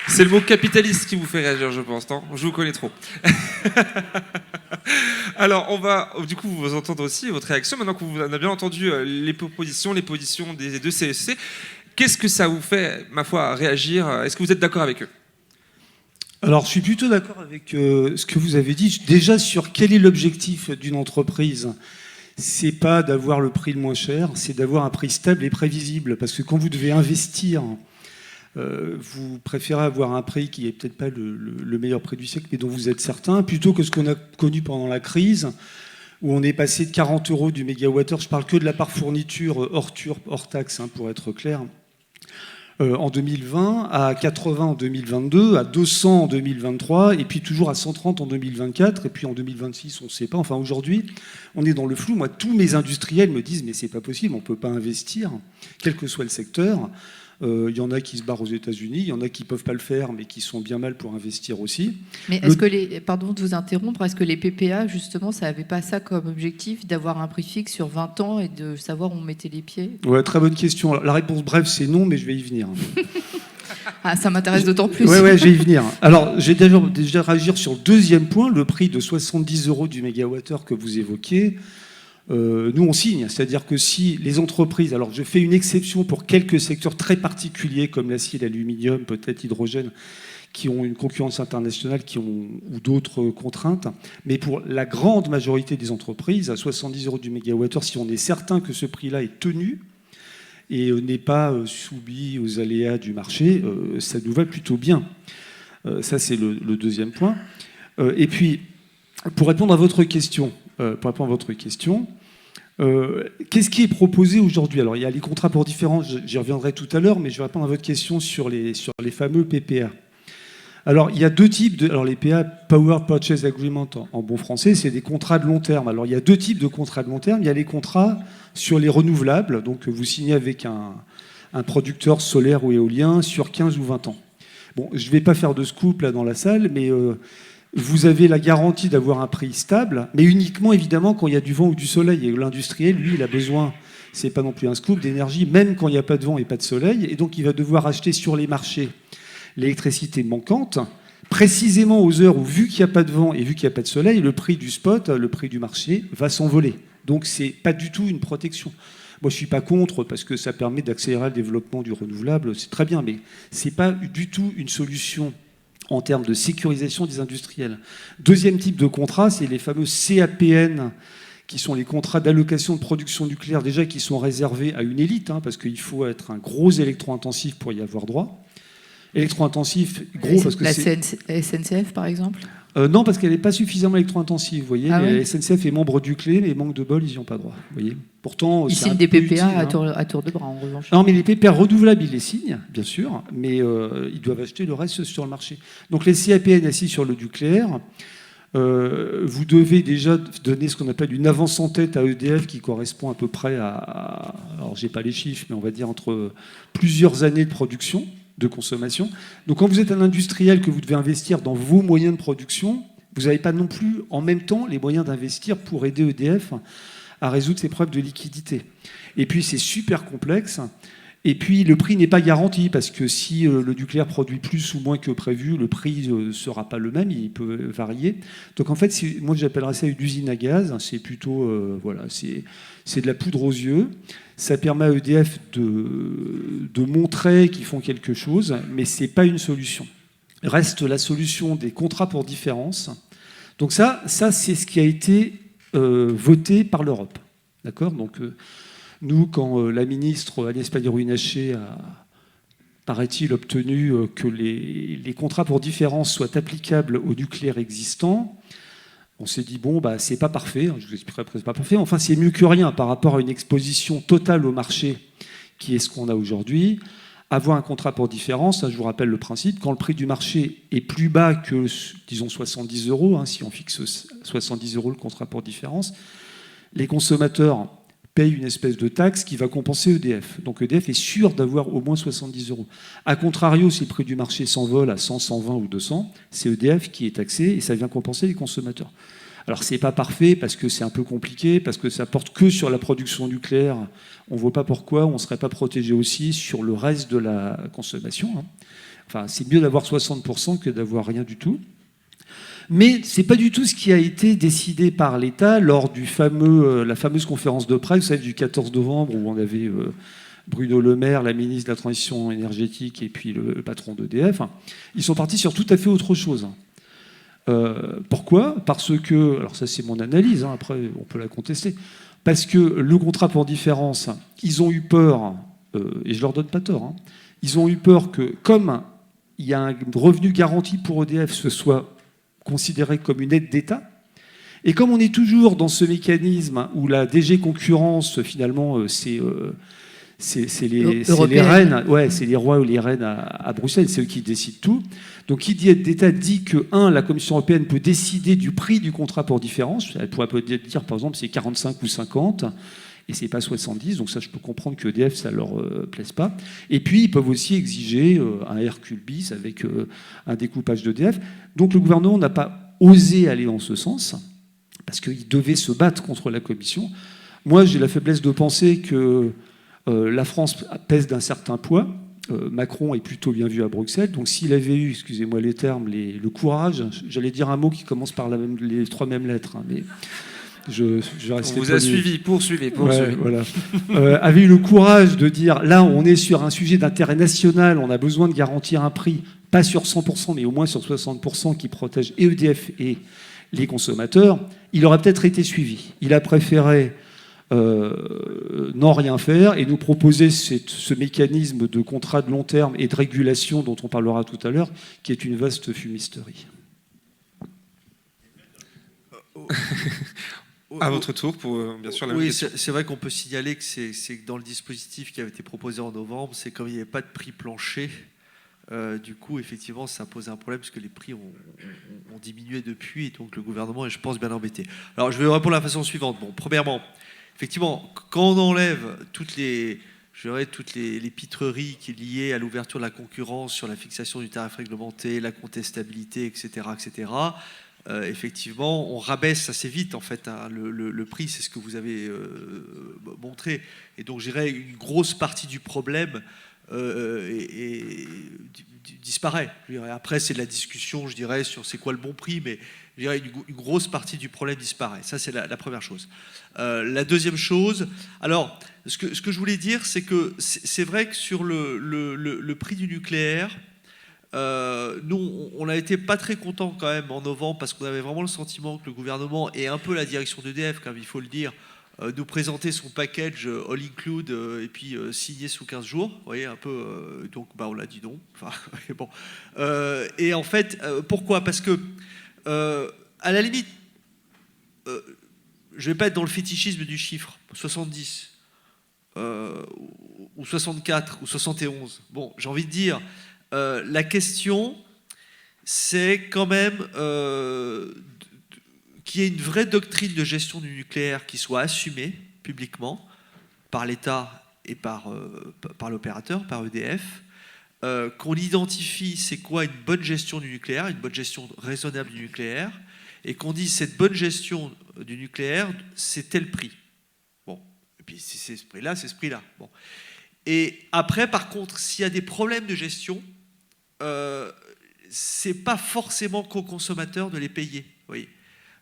Speaker 2: C'est le mot capitaliste qui vous fait réagir, je pense, non ? Je vous connais trop. Alors, on va du coup vous entendre aussi votre réaction. Maintenant que vous avez bien entendu les propositions, les positions des deux CSC, qu'est-ce que ça vous fait, ma foi, réagir ? Est-ce que vous êtes d'accord avec eux ?
Speaker 3: Alors, je suis plutôt d'accord avec ce que vous avez dit. Déjà, sur quel est l'objectif d'une entreprise ? C'est pas d'avoir le prix le moins cher, c'est d'avoir un prix stable et prévisible. Parce que quand vous devez investir, vous préférez avoir un prix qui est peut-être pas le meilleur prix du siècle, mais dont vous êtes certain, plutôt que ce qu'on a connu pendant la crise, où on est passé de 40 € du mégawattheure, je parle que de la part fourniture hors taxe, pour être clair, en 2020, à 80 en 2022, à 200 en 2023, et puis toujours à 130 en 2024, et puis en 2026, on ne sait pas. Enfin, aujourd'hui, on est dans le flou. Moi, tous mes industriels me disent « mais c'est pas possible, on ne peut pas investir, quel que soit le secteur ». Il y en a qui se barrent aux États-Unis, il y en a qui ne peuvent pas le faire, mais qui sont bien mal pour investir aussi.
Speaker 1: Mais est-ce que pardon de vous interrompre, est-ce que les PPA, justement, ça n'avait pas ça comme objectif, d'avoir un prix fixe sur 20 ans et de savoir où on mettait les pieds ?
Speaker 3: Ouais, très bonne question. La réponse brève, c'est non, mais je vais y venir.
Speaker 1: Ah, ça m'intéresse d'autant plus.
Speaker 3: Oui, je vais y venir. Alors, j'ai déjà réagir sur le deuxième point, le prix de 70 € du mégawattheure que vous évoquiez. Nous, on signe. C'est-à-dire que si les entreprises... Alors, je fais une exception pour quelques secteurs très particuliers, comme l'acier, l'aluminium, peut-être l'hydrogène, qui ont une concurrence internationale ou d'autres contraintes. Mais pour la grande majorité des entreprises, à 70 € du mégawattheure, si on est certain que ce prix-là est tenu et n'est pas soumis aux aléas du marché, ça nous va plutôt bien. Ça, c'est le deuxième point. Et puis, pour répondre à votre question, qu'est-ce qui est proposé aujourd'hui ? Alors, il y a les contrats pour différence, j'y reviendrai tout à l'heure, mais je vais répondre à votre question sur les fameux PPA. Alors, il y a deux types alors les PPA, Power Purchase Agreement en bon français, c'est des contrats de long terme. Alors, il y a deux types de contrats de long terme. Il y a les contrats sur les renouvelables, donc vous signez avec un producteur solaire ou éolien sur 15 ou 20 ans. Bon, je ne vais pas faire de scoop là dans la salle, mais... vous avez la garantie d'avoir un prix stable, mais uniquement, évidemment, quand il y a du vent ou du soleil. Et l'industriel, lui, il a besoin, c'est pas non plus un scoop, d'énergie, même quand il n'y a pas de vent et pas de soleil. Et donc, il va devoir acheter sur les marchés l'électricité manquante, précisément aux heures où, vu qu'il n'y a pas de vent et vu qu'il n'y a pas de soleil, le prix du spot, le prix du marché, va s'envoler. Donc, c'est pas du tout une protection. Moi, je ne suis pas contre, parce que ça permet d'accélérer le développement du renouvelable, c'est très bien, mais ce n'est pas du tout une solution en termes de sécurisation des industriels. Deuxième type de contrat, c'est les fameux CAPN, qui sont les contrats d'allocation de production nucléaire, déjà qui sont réservés à une élite, parce qu'il faut être un gros électro-intensif pour y avoir droit. Électro-intensif, gros, parce que c'est...
Speaker 1: La SNCF, par exemple ?
Speaker 3: Non, parce qu'elle n'est pas suffisamment électro-intensive. Vous voyez,
Speaker 1: Ah ouais.
Speaker 3: la SNCF est membre du CLE, mais manque de bol, ils n'y ont pas droit. Vous voyez. Pourtant,
Speaker 1: Ils
Speaker 3: c'est
Speaker 1: signent
Speaker 3: un
Speaker 1: des
Speaker 3: peu
Speaker 1: PPA
Speaker 3: utile,
Speaker 1: à tour de bras, en revanche.
Speaker 3: Non, mais les PPA renouvelables, ils les signent, bien sûr, mais ils doivent acheter le reste sur le marché. Donc les CAPN assis sur le nucléaire, vous devez déjà donner ce qu'on appelle une avance en tête à EDF qui correspond à peu près à alors j'ai pas les chiffres, mais on va dire entre plusieurs années de production, de consommation. Donc quand vous êtes un industriel que vous devez investir dans vos moyens de production, vous n'avez pas non plus en même temps les moyens d'investir pour aider EDF à résoudre ses problèmes de liquidité. Et puis c'est super complexe. Et puis le prix n'est pas garanti parce que si le nucléaire produit plus ou moins que prévu, le prix ne sera pas le même, il peut varier. Donc en fait, moi j'appellerais ça une usine à gaz. C'est plutôt, voilà, c'est de la poudre aux yeux. Ça permet à EDF de montrer qu'ils font quelque chose, mais c'est pas une solution. Reste la solution des contrats pour différence. Donc ça c'est ce qui a été voté par l'Europe. D'accord ? Donc nous, quand la ministre Agnès Pannier-Runacher a, paraît-il, obtenu que les contrats pour différence soient applicables au nucléaire existant, on s'est dit, bon, bah, c'est pas parfait, je vous expliquerai après, c'est pas parfait, enfin, c'est mieux que rien par rapport à une exposition totale au marché qui est ce qu'on a aujourd'hui. Avoir un contrat pour différence, je vous rappelle le principe, quand le prix du marché est plus bas que, disons, 70 €, si on fixe 70 € le contrat pour différence, les consommateurs paye une espèce de taxe qui va compenser EDF. Donc EDF est sûr d'avoir au moins 70 €. A contrario, si le prix du marché s'envole à 100, 120 ou 200, c'est EDF qui est taxé et ça vient compenser les consommateurs. Alors c'est pas parfait parce que c'est un peu compliqué, parce que ça porte que sur la production nucléaire. On ne voit pas pourquoi on ne serait pas protégé aussi sur le reste de la consommation. Enfin, c'est mieux d'avoir 60% que d'avoir rien du tout. Mais ce n'est pas du tout ce qui a été décidé par l'État lors du la fameuse conférence de presse, celle du 14 novembre, où on avait Bruno Le Maire, la ministre de la Transition énergétique, et puis le patron d'EDF. Ils sont partis sur tout à fait autre chose. Pourquoi ? Parce que, alors ça c'est mon analyse, après on peut la contester, parce que le contrat pour différence, ils ont eu peur, et je leur donne pas tort, ils ont eu peur que, comme il y a un revenu garanti pour EDF, ce soit considéré comme une aide d'État. Et comme on est toujours dans ce mécanisme où la DG Concurrence, finalement, c'est les reines, c'est les rois ou les reines à Bruxelles, c'est eux qui décident tout. Donc qui dit aide d'État dit que, la Commission européenne peut décider du prix du contrat pour différence. Elle pourrait peut-être dire, par exemple, c'est 45 ou 50, et c'est pas 70, donc ça je peux comprendre que EDF ça leur plaise pas. Et puis ils peuvent aussi exiger un Hercule bis avec un découpage d'EDF. Donc le gouvernement n'a pas osé aller dans ce sens parce qu'il devait se battre contre la Commission. Moi j'ai la faiblesse de penser que la France pèse d'un certain poids. Macron est plutôt bien vu à Bruxelles, donc s'il avait eu, excusez-moi les termes, le courage, j'allais dire un mot qui commence par les trois mêmes lettres, mais je
Speaker 2: vous a suivi, poursuivez.
Speaker 3: Ouais, voilà. Avait eu le courage de dire, là, on est sur un sujet d'intérêt national, on a besoin de garantir un prix, pas sur 100%, mais au moins sur 60%, qui protège et EDF et les consommateurs, il aurait peut-être été suivi. Il a préféré n'en rien faire et nous proposer ce mécanisme de contrat de long terme et de régulation dont on parlera tout à l'heure, qui est une vaste fumisterie.
Speaker 2: À votre tour, pour bien sûr la même question.
Speaker 4: C'est vrai qu'on peut signaler que c'est dans le dispositif qui avait été proposé en novembre, c'est comme il n'y avait pas de prix plancher, du coup, effectivement, ça pose un problème parce que les prix ont diminué depuis, et donc le gouvernement est, je pense, bien embêté. Alors, je vais répondre de la façon suivante. Bon, premièrement, effectivement, quand on enlève toutes les pitreries qui sont liées à l'ouverture de la concurrence sur la fixation du tarif réglementé, la contestabilité, etc., effectivement, on rabaisse assez vite en fait le prix, c'est ce que vous avez montré. Et donc, je dirais une grosse partie du problème disparaît. Après, c'est de la discussion, je dirais, sur c'est quoi le bon prix, mais je dirais une grosse partie du problème disparaît. Ça, c'est la première chose. La deuxième chose, alors, ce que je voulais dire, c'est que c'est vrai que sur le prix du nucléaire, nous, on a été pas très contents quand même en novembre parce qu'on avait vraiment le sentiment que le gouvernement et un peu la direction d'EDF, comme il faut le dire, nous présentait son package all include et puis signé sous 15 jours. Vous voyez, un peu. Donc, on l'a dit non. Enfin, bon. Et en fait, pourquoi ? Parce que, à la limite, je vais pas être dans le fétichisme du chiffre, 70, ou 64, ou 71. Bon, j'ai envie de dire. La question, c'est quand même qu'il y ait une vraie doctrine de gestion du nucléaire qui soit assumée publiquement par l'État et par l'opérateur, par EDF, qu'on identifie c'est quoi une bonne gestion du nucléaire, une bonne gestion raisonnable du nucléaire, et qu'on dise cette bonne gestion du nucléaire, c'est tel prix. Bon, et puis si c'est ce prix-là, c'est ce prix-là. Bon. Et après, par contre, s'il y a des problèmes de gestion, c'est pas forcément qu'aux consommateurs de les payer. Oui.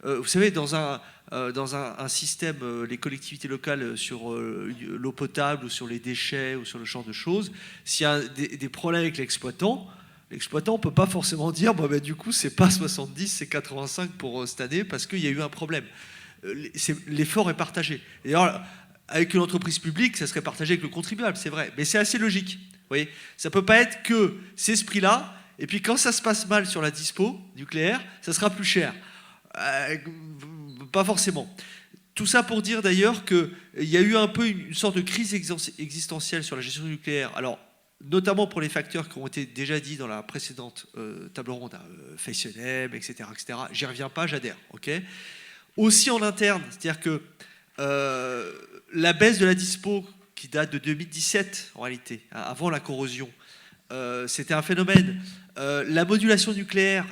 Speaker 4: Vous savez, dans un système, les collectivités locales sur l'eau potable ou sur les déchets ou sur le genre de choses, s'il y a des problèmes avec l'exploitant ne peut pas forcément dire du coup c'est pas 70, c'est 85 pour cette année parce qu'il y a eu un problème. L'effort est partagé. D'ailleurs, avec une entreprise publique, ça serait partagé avec le contribuable, c'est vrai. Mais c'est assez logique. Vous voyez, ça peut pas être que c'est ce prix-là, et puis quand ça se passe mal sur la dispo nucléaire, ça sera plus cher. Pas forcément. Tout ça pour dire d'ailleurs qu'il y a eu un peu une sorte de crise existentielle sur la gestion nucléaire. Alors, notamment pour les facteurs qui ont été déjà dits dans la précédente table ronde, Fessenheim, etc., etc. J'y reviens pas, j'adhère. Okay, aussi en interne, c'est-à-dire que la baisse de la dispo qui date de 2017 en réalité, avant la corrosion, c'était un phénomène. La modulation nucléaire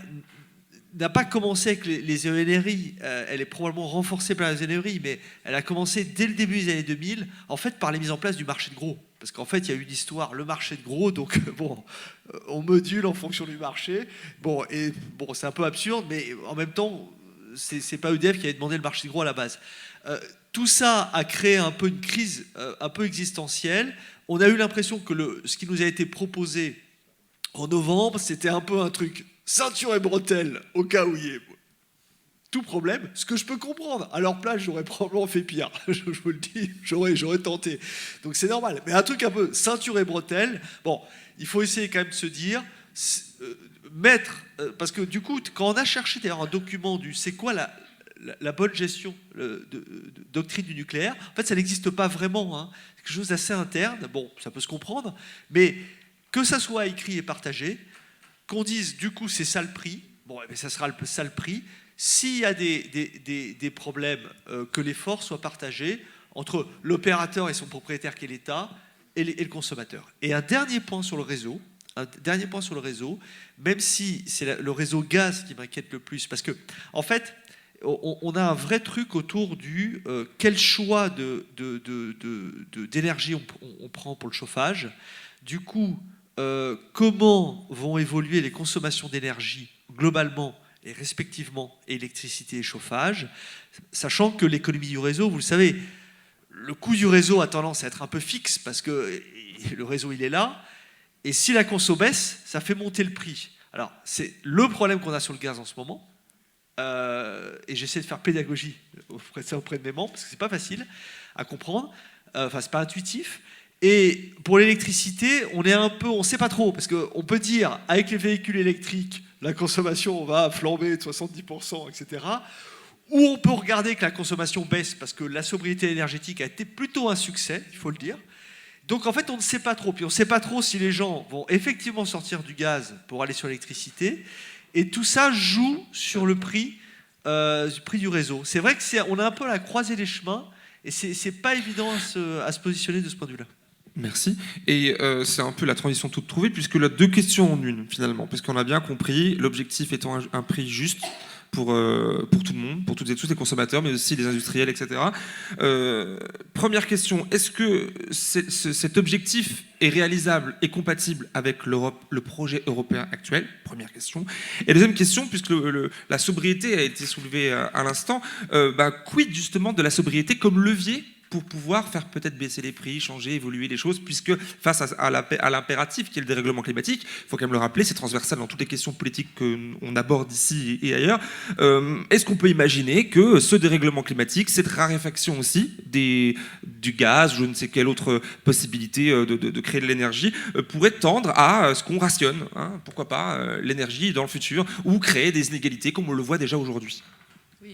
Speaker 4: n'a pas commencé avec les ENRI, elle est probablement renforcée par les ENRI, mais elle a commencé dès le début des années 2000, en fait par la mise en place du marché de gros. Parce qu'en fait, il y a eu une histoire, le marché de gros, donc on module en fonction du marché. C'est un peu absurde, mais en même temps, c'est pas EDF qui avait demandé le marché de gros à la base. Tout ça a créé un peu une crise un peu existentielle. On a eu l'impression que ce qui nous a été proposé en novembre, c'était un peu un truc ceinture et bretelles au cas où il y ait tout problème, ce que je peux comprendre. À leur place, j'aurais probablement fait pire. Je vous le dis, j'aurais tenté. Donc c'est normal. Mais un truc un peu ceinture et bretelles, il faut essayer quand même de se dire, parce que du coup, quand on a cherché d'ailleurs un document du c'est quoi la bonne gestion de doctrine du nucléaire, en fait, ça n'existe pas vraiment. Hein. C'est quelque chose d'assez interne. Ça peut se comprendre, mais que ça soit écrit et partagé, qu'on dise du coup c'est ça le prix, ça sera ça le prix. S'il y a des problèmes, que l'effort soit partagé entre l'opérateur et son propriétaire qui est l'État et le consommateur. Et un dernier point sur le réseau, même si c'est le réseau gaz qui m'inquiète le plus, parce que en fait, on a un vrai truc autour du quel choix d'énergie on prend pour le chauffage. Du coup, comment vont évoluer les consommations d'énergie globalement et respectivement électricité et chauffage, sachant que l'économie du réseau, vous le savez, le coût du réseau a tendance à être un peu fixe parce que le réseau il est là, et si la conso baisse, ça fait monter le prix. Alors c'est le problème qu'on a sur le gaz en ce moment, et j'essaie de faire pédagogie auprès de mes membres parce que c'est pas facile à comprendre, c'est pas intuitif. Et pour l'électricité, on sait pas trop, parce qu'on peut dire, avec les véhicules électriques, la consommation va flamber de 70%, etc. Ou on peut regarder que la consommation baisse, parce que la sobriété énergétique a été plutôt un succès, il faut le dire. Donc en fait, on ne sait pas trop. Puis on ne sait pas trop si les gens vont effectivement sortir du gaz pour aller sur l'électricité. Et tout ça joue sur le prix du réseau. C'est vrai qu'on a un peu à la croisée des chemins, et c'est pas évident à se positionner de ce point de vue-là.
Speaker 2: Merci. Et c'est un peu la transition toute trouvée, puisque là, 2 questions en une, finalement. Parce qu'on a bien compris, l'objectif étant un prix juste pour tout le monde, pour toutes et tous les consommateurs, mais aussi les industriels, etc. Première question, est-ce que cet objectif est réalisable et compatible avec le projet européen actuel? Première question. Et deuxième question, puisque la sobriété a été soulevée à l'instant, quid justement de la sobriété comme levier pour pouvoir faire peut-être baisser les prix, changer, évoluer les choses, puisque face à l'impératif qui est le dérèglement climatique, il faut quand même le rappeler, c'est transversal dans toutes les questions politiques qu'on aborde ici et ailleurs. Est-ce qu'on peut imaginer que ce dérèglement climatique, cette raréfaction aussi du gaz, je ne sais quelle autre possibilité de créer de l'énergie, pourrait tendre à ce qu'on rationne, pourquoi pas, l'énergie dans le futur, ou créer des inégalités comme on le voit déjà aujourd'hui?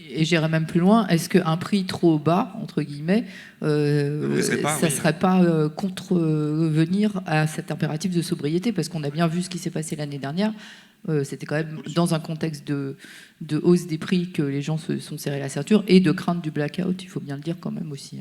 Speaker 1: Et j'irais même plus loin, est-ce qu'un prix trop bas, entre guillemets, serait pas contrevenir à cet impératif de sobriété? Parce qu'on a bien vu ce qui s'est passé l'année dernière. C'était quand même dans un contexte de hausse des prix que les gens se sont serrés la ceinture et de crainte du blackout, il faut bien le dire quand même aussi.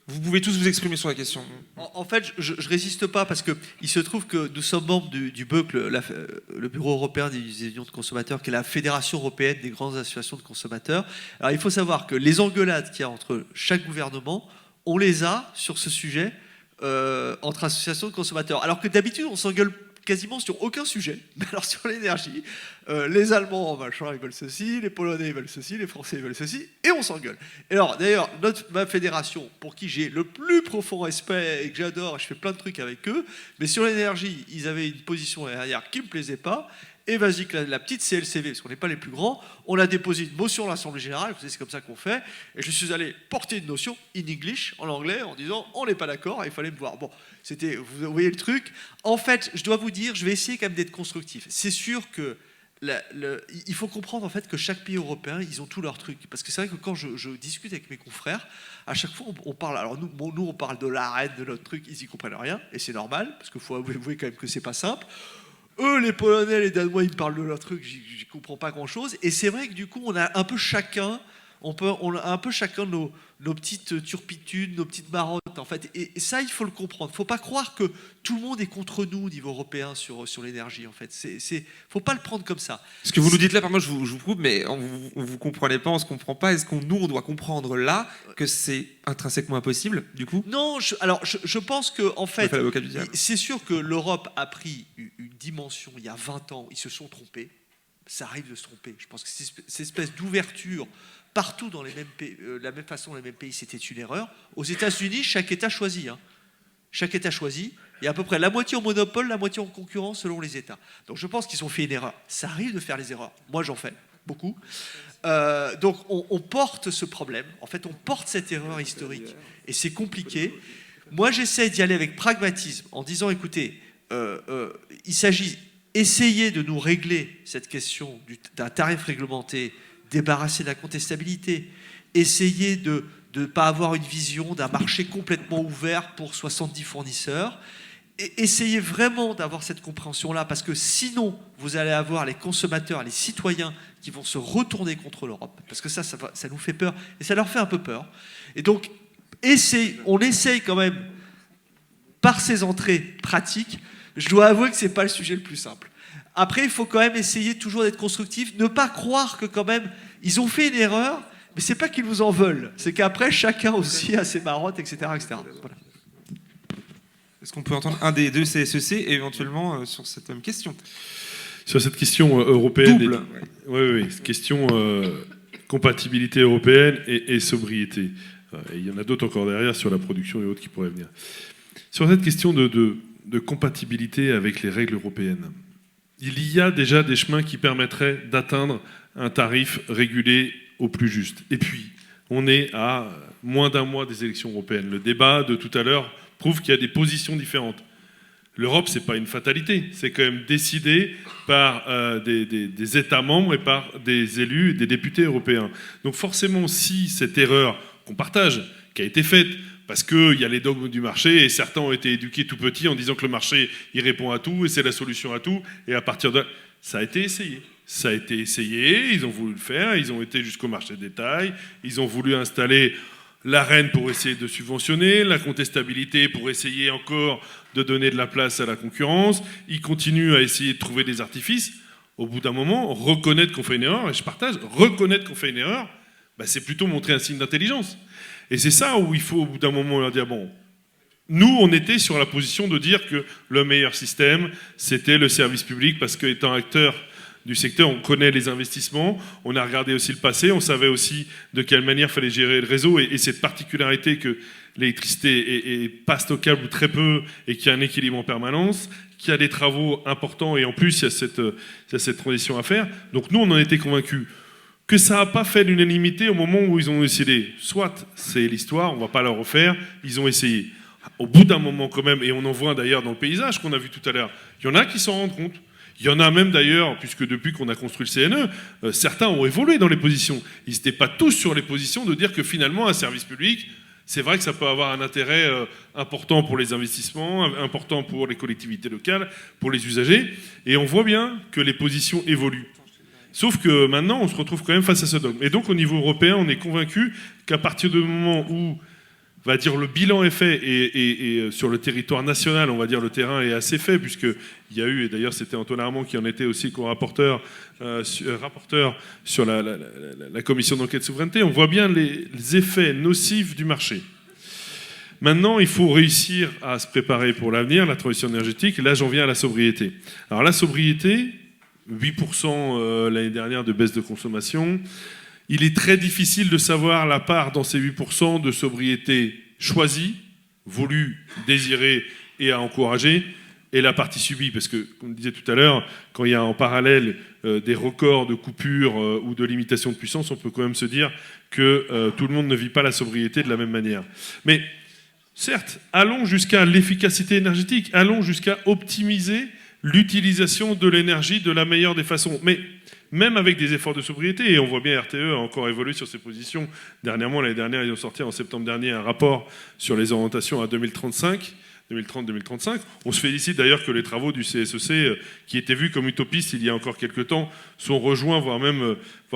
Speaker 2: Vous pouvez tous vous exprimer sur la question.
Speaker 4: En fait, je ne résiste pas parce qu'il se trouve que nous sommes membres du BEUC, le Bureau européen des unions de consommateurs, qui est la fédération européenne des grandes associations de consommateurs. Alors il faut savoir que les engueulades qu'il y a entre chaque gouvernement on les a sur ce sujet entre associations de consommateurs. Alors que d'habitude, on s'engueule quasiment sur aucun sujet. Mais alors sur l'énergie, les Allemands, machin, ils veulent ceci, les Polonais, ils veulent ceci, les Français, ils veulent ceci, et on s'engueule. Et alors, d'ailleurs, ma fédération, pour qui j'ai le plus profond respect et que j'adore, je fais plein de trucs avec eux, mais sur l'énergie, ils avaient une position derrière qui ne me plaisait pas. Et vas-y, que la petite CLCV, parce qu'on n'est pas les plus grands, on a déposé une motion à l'Assemblée Générale, c'est comme ça qu'on fait, et je suis allé porter une notion in English, en anglais, en disant on n'est pas d'accord, il fallait me voir. Bon, c'était, vous voyez le truc. En fait, je dois vous dire, je vais essayer quand même d'être constructif. C'est sûr que il faut comprendre en fait que chaque pays européen, ils ont tous leurs trucs. Parce que c'est vrai que quand je discute avec mes confrères, à chaque fois on parle. Alors nous on parle de l'arène, de notre truc, ils y comprennent rien, et c'est normal, parce qu'il faut avouer quand même que c'est pas simple. Eux, les Polonais, les Danois, ils me parlent de leur truc, j'y comprends pas grand-chose. Et c'est vrai que du coup, on a un peu chacun, nos petites turpitudes, nos petites marottes, en fait. Et ça, il faut le comprendre. Il ne faut pas croire que tout le monde est contre nous au niveau européen sur l'énergie, en fait. Faut pas le prendre comme ça.
Speaker 2: Ce que vous nous dites là, par moi, je vous coupe, mais vous comprenez pas, on se comprend pas. Est-ce qu'on on doit comprendre là que c'est intrinsèquement impossible, du coup?
Speaker 4: Non, je pense que en fait,
Speaker 2: l'avocat du diable.
Speaker 4: c'est sûr que l'Europe a pris une dimension il y a 20 ans. Ils se sont trompés. Ça arrive de se tromper. Je pense que cette espèce d'ouverture partout dans les mêmes pays, la même façon, les mêmes pays, c'était une erreur. Aux États-Unis, chaque État choisit. Chaque État choisit. Il y a à peu près la moitié en monopole, la moitié en concurrence selon les États. Donc je pense qu'ils ont fait une erreur. Ça arrive de faire les erreurs. Moi, j'en fais beaucoup. Donc on porte ce problème. En fait, on porte cette erreur historique. Et c'est compliqué. Moi, j'essaie d'y aller avec pragmatisme en disant, écoutez, il s'agit d'essayer de nous régler cette question d'un tarif réglementé, débarrasser de la contestabilité, essayer de ne pas avoir une vision d'un marché complètement ouvert pour 70 fournisseurs, et essayer vraiment d'avoir cette compréhension-là, parce que sinon, vous allez avoir les consommateurs, les citoyens qui vont se retourner contre l'Europe, parce que ça nous fait peur, et ça leur fait un peu peur. Et donc, on essaye quand même, par ces entrées pratiques, je dois avouer que ce n'est pas le sujet le plus simple. Après, il faut quand même essayer toujours d'être constructif, ne pas croire que quand même, ils ont fait une erreur, mais c'est pas qu'ils vous en veulent, c'est qu'après, chacun aussi a ses marottes, etc. etc. Voilà.
Speaker 2: Est-ce qu'on peut entendre un des deux CSEC éventuellement sur cette même question?
Speaker 5: Sur cette question européenne,
Speaker 2: Double.
Speaker 5: Oui, question compatibilité européenne et sobriété. Et il y en a d'autres encore derrière sur la production et autres qui pourraient venir. Sur cette question de compatibilité avec les règles européennes, il y a déjà des chemins qui permettraient d'atteindre un tarif régulé au plus juste. Et puis, on est à moins d'un mois des élections européennes. Le débat de tout à l'heure prouve qu'il y a des positions différentes. L'Europe, c'est pas une fatalité, c'est quand même décidé par des États membres et par des élus et des députés européens. Donc forcément, si cette erreur qu'on partage, qui a été faite, parce qu'il y a les dogmes du marché, et certains ont été éduqués tout petits en disant que le marché, il répond à tout, et c'est la solution à tout, et à partir de là, ça a été essayé. Ça a été essayé, ils ont voulu le faire, ils ont été jusqu'au marché de détail, ils ont voulu installer l'AREN pour essayer de subventionner, la contestabilité pour essayer encore de donner de la place à la concurrence, ils continuent à essayer de trouver des artifices. Au bout d'un moment, reconnaître qu'on fait une erreur, et je partage, reconnaître qu'on fait une erreur, c'est plutôt montrer un signe d'intelligence. Et c'est ça où il faut au bout d'un moment leur dire, bon, nous on était sur la position de dire que le meilleur système, c'était le service public, parce qu'étant acteur du secteur, on connaît les investissements, on a regardé aussi le passé, on savait aussi de quelle manière il fallait gérer le réseau, et cette particularité que l'électricité est pas stockable ou très peu, et qu'il y a un équilibre en permanence, qu'il y a des travaux importants, et en plus il y a cette transition à faire. Donc nous on en était convaincus. Que ça n'a pas fait l'unanimité au moment où ils ont décidé. Soit c'est l'histoire, on ne va pas la refaire, ils ont essayé. Au bout d'un moment quand même, et on en voit d'ailleurs dans le paysage qu'on a vu tout à l'heure, il y en a qui s'en rendent compte. Il y en a même d'ailleurs, puisque depuis qu'on a construit le CNE, certains ont évolué dans les positions. Ils n'étaient pas tous sur les positions de dire que finalement un service public, c'est vrai que ça peut avoir un intérêt important pour les investissements, important pour les collectivités locales, pour les usagers, et on voit bien que les positions évoluent. Sauf que maintenant, on se retrouve quand même face à ce dogme. Et donc, au niveau européen, on est convaincu qu'à partir du moment où, on va dire, le bilan est fait, et sur le territoire national, on va dire, le terrain est assez fait, puisqu'il y a eu, et d'ailleurs, c'était Antoine Armand qui en était aussi co-rapporteur, rapporteur sur la commission d'enquête souveraineté, on voit bien les effets nocifs du marché. Maintenant, il faut réussir à se préparer pour l'avenir, la transition énergétique. Et là, j'en viens à la sobriété. Alors la sobriété, 8% l'année dernière de baisse de consommation. Il est très difficile de savoir la part dans ces 8% de sobriété choisie, voulue, désirée et à encourager, et la partie subie. Parce que, comme je disais tout à l'heure, quand il y a en parallèle des records de coupures ou de limitation de puissance, on peut quand même se dire que tout le monde ne vit pas la sobriété de la même manière. Mais certes, allons jusqu'à l'efficacité énergétique, allons jusqu'à optimiser l'utilisation de l'énergie de la meilleure des façons. Mais même avec des efforts de sobriété, et on voit bien RTE a encore évolué sur ses positions. Dernièrement, l'année dernière, ils ont sorti en septembre dernier un rapport sur les orientations à 2035. 2030-2035. On se félicite d'ailleurs que les travaux du CSEC, qui étaient vus comme utopistes il y a encore quelques temps, sont rejoints, voire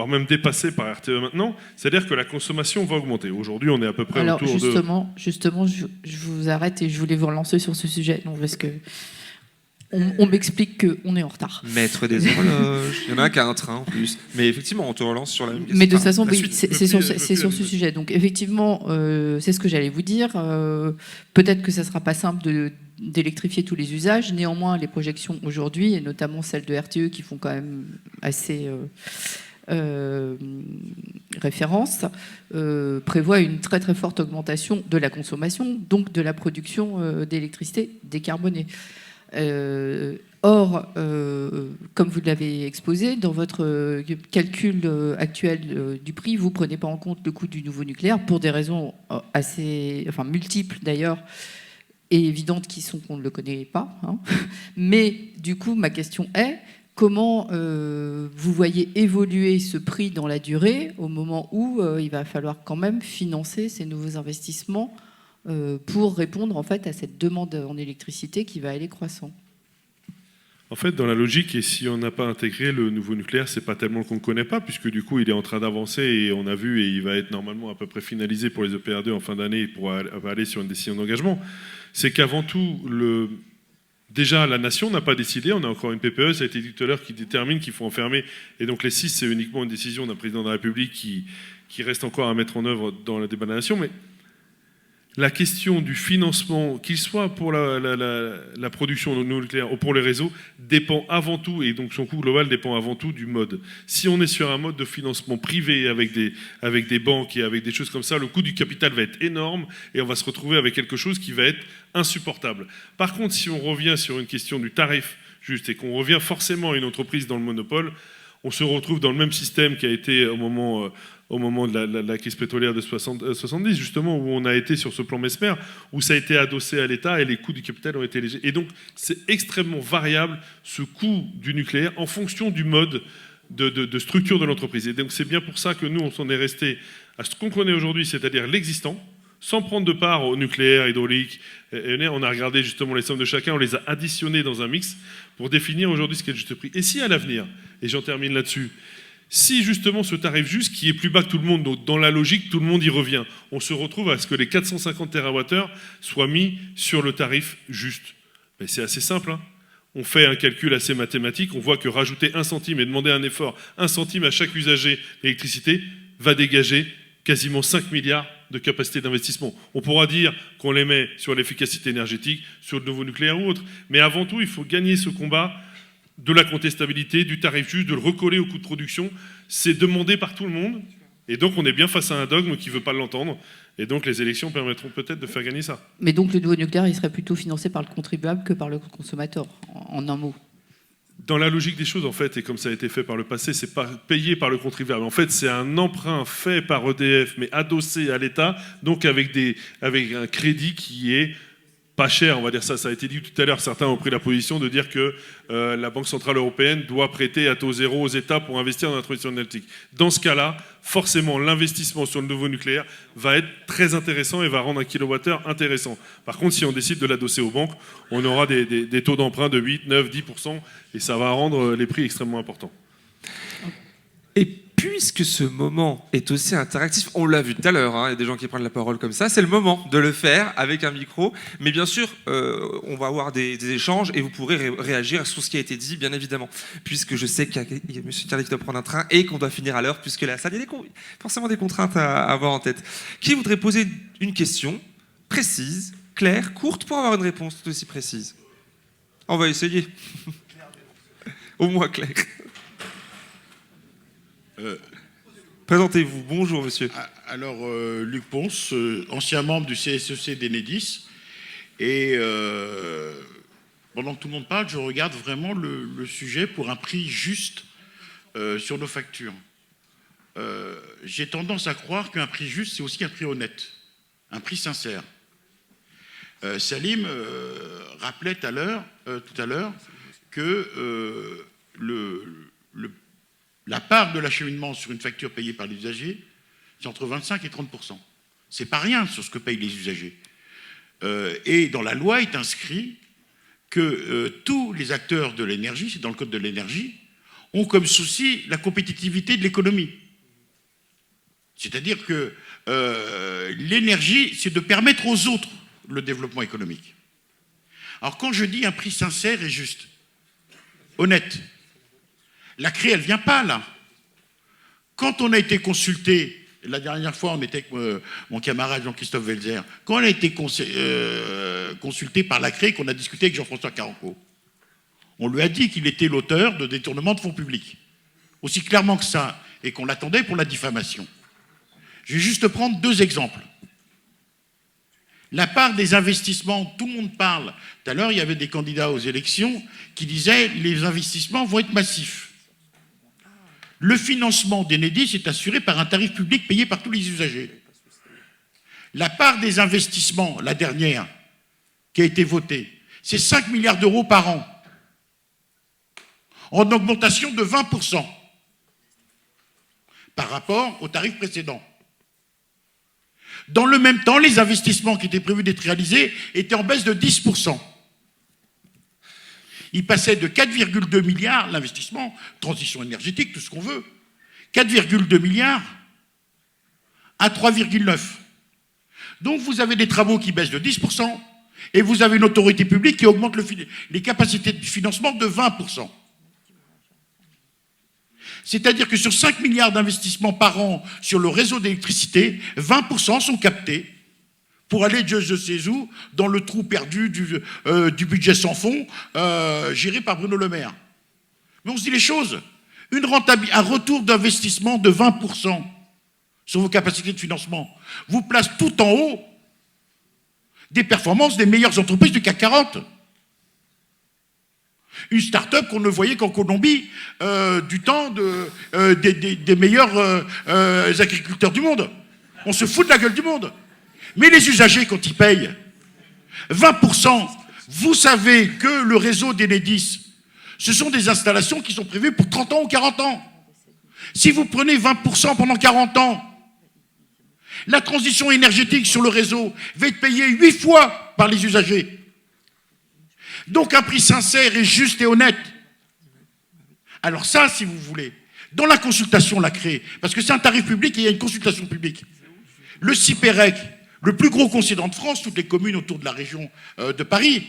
Speaker 5: même dépassés par RTE maintenant. C'est-à-dire que la consommation va augmenter. Aujourd'hui, on est à peu près autour de...
Speaker 1: Justement, je vous arrête et je voulais vous relancer sur ce sujet. Non, parce que on m'explique qu'on est en retard.
Speaker 2: Maître des horloges. Il y en a un qui a un train en plus. Mais effectivement, on te relance sur la même question.
Speaker 1: Mais de toute façon,
Speaker 2: La
Speaker 1: oui,
Speaker 2: suite.
Speaker 1: c'est sur ce sujet. Donc effectivement, c'est ce que j'allais vous dire. Peut-être que ça ne sera pas simple d'électrifier tous les usages. Néanmoins, les projections aujourd'hui, et notamment celles de RTE, qui font quand même assez référence, prévoient une très très forte augmentation de la consommation, donc de la production d'électricité décarbonée. Or, comme vous l'avez exposé, dans votre calcul actuel du prix, vous ne prenez pas en compte le coût du nouveau nucléaire pour des raisons multiples d'ailleurs, et évidentes qui sont qu'on ne le connaît pas. Hein. Mais du coup, ma question est, comment vous voyez évoluer ce prix dans la durée au moment où il va falloir quand même financer ces nouveaux investissements pour répondre en fait à cette demande en électricité qui va aller croissant?
Speaker 5: En fait, dans la logique, et si on n'a pas intégré le nouveau nucléaire, c'est pas tellement qu'on ne connaît pas, puisque du coup, il est en train d'avancer et on a vu, et il va être normalement à peu près finalisé pour les EPR2 en fin d'année pour aller sur une décision d'engagement. C'est qu'avant tout, déjà, la nation n'a pas décidé. On a encore une PPE, ça a été dit tout à l'heure, qui détermine qu'il faut enfermer. Et donc les 6, c'est uniquement une décision d'un président de la République qui reste encore à mettre en œuvre dans le débat de la nation. Mais la question du financement, qu'il soit pour la production nucléaire ou pour les réseaux, dépend avant tout, et donc son coût global dépend avant tout du mode. Si on est sur un mode de financement privé avec des banques et avec des choses comme ça, le coût du capital va être énorme et on va se retrouver avec quelque chose qui va être insupportable. Par contre, si on revient sur une question du tarif juste et qu'on revient forcément à une entreprise dans le monopole, on se retrouve dans le même système qui a été au moment de la crise pétrolière de 70, justement, où on a été sur ce plan Mesmer, où ça a été adossé à l'État et les coûts du capital ont été légers. Et donc, c'est extrêmement variable, ce coût du nucléaire, en fonction du mode de structure de l'entreprise. Et donc, c'est bien pour ça que nous, on s'en est resté à ce qu'on connaît aujourd'hui, c'est-à-dire l'existant, sans prendre de part au nucléaire, hydraulique, on a regardé justement les sommes de chacun, on les a additionnées dans un mix pour définir aujourd'hui ce qu'est le juste prix. Et si à l'avenir, et j'en termine là-dessus, si justement ce tarif juste, qui est plus bas que tout le monde, donc dans la logique, tout le monde y revient, on se retrouve à ce que les 450 TWh soient mis sur le tarif juste. Mais c'est assez simple, hein. On fait un calcul assez mathématique, on voit que rajouter 1 centime et demander un effort, 1 centime à chaque usager d'électricité, va dégager quasiment 5 milliards de capacité d'investissement. On pourra dire qu'on les met sur l'efficacité énergétique, sur le nouveau nucléaire ou autre, mais avant tout, il faut gagner ce combat de la contestabilité, du tarif juste, de le recoller au coût de production. C'est demandé par tout le monde, et donc on est bien face à un dogme qui ne veut pas l'entendre, et donc les élections permettront peut-être de faire gagner ça.
Speaker 1: Mais donc le nouveau nucléaire, il serait plutôt financé par le contribuable que par le consommateur, en un mot?
Speaker 5: Dans la logique des choses, en fait, et comme ça a été fait par le passé, c'est pas payé par le contribuable. En fait, c'est un emprunt fait par EDF, mais adossé à l'État, donc avec un crédit qui est pas cher, on va dire ça. Ça a été dit tout à l'heure, certains ont pris la position de dire que la Banque Centrale Européenne doit prêter à taux zéro aux États pour investir dans la transition énergétique. Dans ce cas-là, forcément, l'investissement sur le nouveau nucléaire va être très intéressant et va rendre un kilowattheure intéressant. Par contre, si on décide de l'adosser aux banques, on aura des taux d'emprunt de 8, 9, 10%, et ça va rendre les prix extrêmement importants.
Speaker 2: Et puisque ce moment est aussi interactif, on l'a vu tout à l'heure, hein, il y a des gens qui prennent la parole comme ça, c'est le moment de le faire avec un micro. Mais bien sûr, on va avoir des échanges et vous pourrez réagir sur ce qui a été dit, bien évidemment. Puisque je sais qu'il y a M. Carly qui doit prendre un train et qu'on doit finir à l'heure, puisque la salle, il y a forcément des contraintes à avoir en tête. Qui voudrait poser une question précise, claire, courte pour avoir une réponse tout aussi précise. On va essayer. Au moins clair. Présentez-vous. Bonjour, monsieur.
Speaker 7: Alors, Luc Ponce, ancien membre du CSEC d'Enedis. Et pendant que tout le monde parle, je regarde vraiment le sujet pour un prix juste sur nos factures. J'ai tendance à croire qu'un prix juste, c'est aussi un prix honnête, un prix sincère. Salim rappelait tout à l'heure que la part de l'acheminement sur une facture payée par les usagers, c'est entre 25 et 30%. C'est pas rien sur ce que payent les usagers. Et dans la loi est inscrit que tous les acteurs de l'énergie, c'est dans le code de l'énergie, ont comme souci la compétitivité de l'économie. C'est-à-dire que l'énergie, c'est de permettre aux autres le développement économique. Alors quand je dis un prix sincère et juste, honnête, la CRE, elle ne vient pas là. Quand on a été consulté, la dernière fois on était avec mon camarade Jean-Christophe Welzer, quand on a été consulté par la CRE, qu'on a discuté avec Jean-François Caranco, on lui a dit qu'il était l'auteur de détournement de fonds publics. Aussi clairement que ça, et qu'on l'attendait pour la diffamation. Je vais juste prendre 2 exemples. La part des investissements, tout le monde parle. Tout à l'heure, il y avait des candidats aux élections qui disaient les investissements vont être massifs. Le financement d'Enedis est assuré par un tarif public payé par tous les usagers. La part des investissements, la dernière, qui a été votée, c'est 5 milliards d'euros par an, en augmentation de 20% par rapport au tarif précédent. Dans le même temps, les investissements qui étaient prévus d'être réalisés étaient en baisse de 10%. Il passait de 4,2 milliards, l'investissement, transition énergétique, tout ce qu'on veut, 4,2 milliards à 3,9. Donc vous avez des travaux qui baissent de 10% et vous avez une autorité publique qui augmente les capacités de financement de 20%. C'est-à-dire que sur 5 milliards d'investissements par an sur le réseau d'électricité, 20% sont captés pour aller, Dieu je sais où, dans le trou perdu du budget sans fond, géré par Bruno Le Maire. Mais on se dit les choses. Un retour d'investissement de 20% sur vos capacités de financement vous place tout en haut des performances des meilleures entreprises du CAC 40. Une start-up qu'on ne voyait qu'en Colombie du temps des meilleurs agriculteurs du monde. On se fout de la gueule du monde. Mais les usagers, quand ils payent 20%, vous savez que le réseau d'Enedis, ce sont des installations qui sont prévues pour 30 ans ou 40 ans. Si vous prenez 20% pendant 40 ans, la transition énergétique sur le réseau va être payée 8 fois par les usagers. Donc un prix sincère et juste et honnête. Alors ça, si vous voulez, dans la consultation, la CRE, parce que c'est un tarif public et il y a une consultation publique. Le CIPEREC, le plus gros concédant de France, toutes les communes autour de la région de Paris,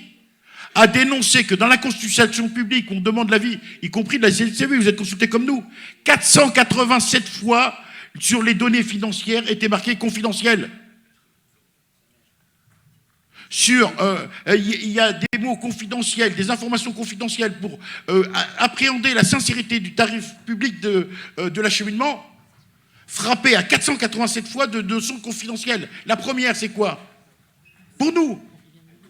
Speaker 7: a dénoncé que dans la consultation publique, on demande l'avis, y compris de la CNCV, vous êtes consultés comme nous, 487 fois sur les données financières étaient marquées confidentielles. Il y a des mots confidentiels, des informations confidentielles pour appréhender la sincérité du tarif public de l'acheminement, frappé à 487 fois de notions confidentielles. La première, c'est quoi? Pour nous,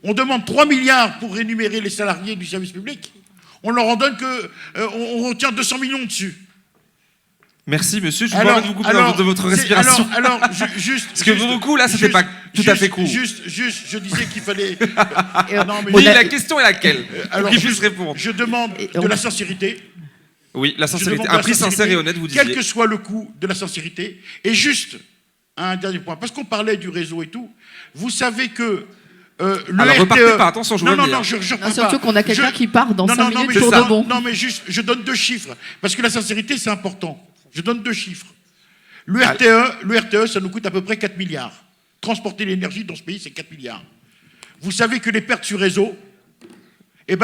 Speaker 7: on demande 3 milliards pour rémunérer les salariés du service public. On leur en donne on retient 200 millions dessus.
Speaker 2: Merci, monsieur. Je vous permets de vous couper de votre respiration. Parce que pour beaucoup, là, c'était pas tout à fait court.
Speaker 7: Je disais qu'il fallait...
Speaker 2: Oui, la question est laquelle? Pour qu'il puisse répondre.
Speaker 7: Je demande de la sincérité.
Speaker 2: Oui, la sincérité. Un prix sincère et honnête, vous disiez.
Speaker 7: Quel que soit le coût de la sincérité. Et juste, un dernier point, parce qu'on parlait du réseau et tout, vous savez que
Speaker 2: alors, repartez pas, attention, je vous le dis.
Speaker 7: Non, je repars pas.
Speaker 1: Surtout qu'on a quelqu'un qui part dans 5 minutes pour de bon.
Speaker 7: Non, mais juste, je donne 2 chiffres, parce que la sincérité, c'est important. Je donne 2 chiffres. Le RTE, ça nous coûte à peu près 4 milliards. Transporter l'énergie dans ce pays, c'est 4 milliards. Vous savez que les pertes sur réseau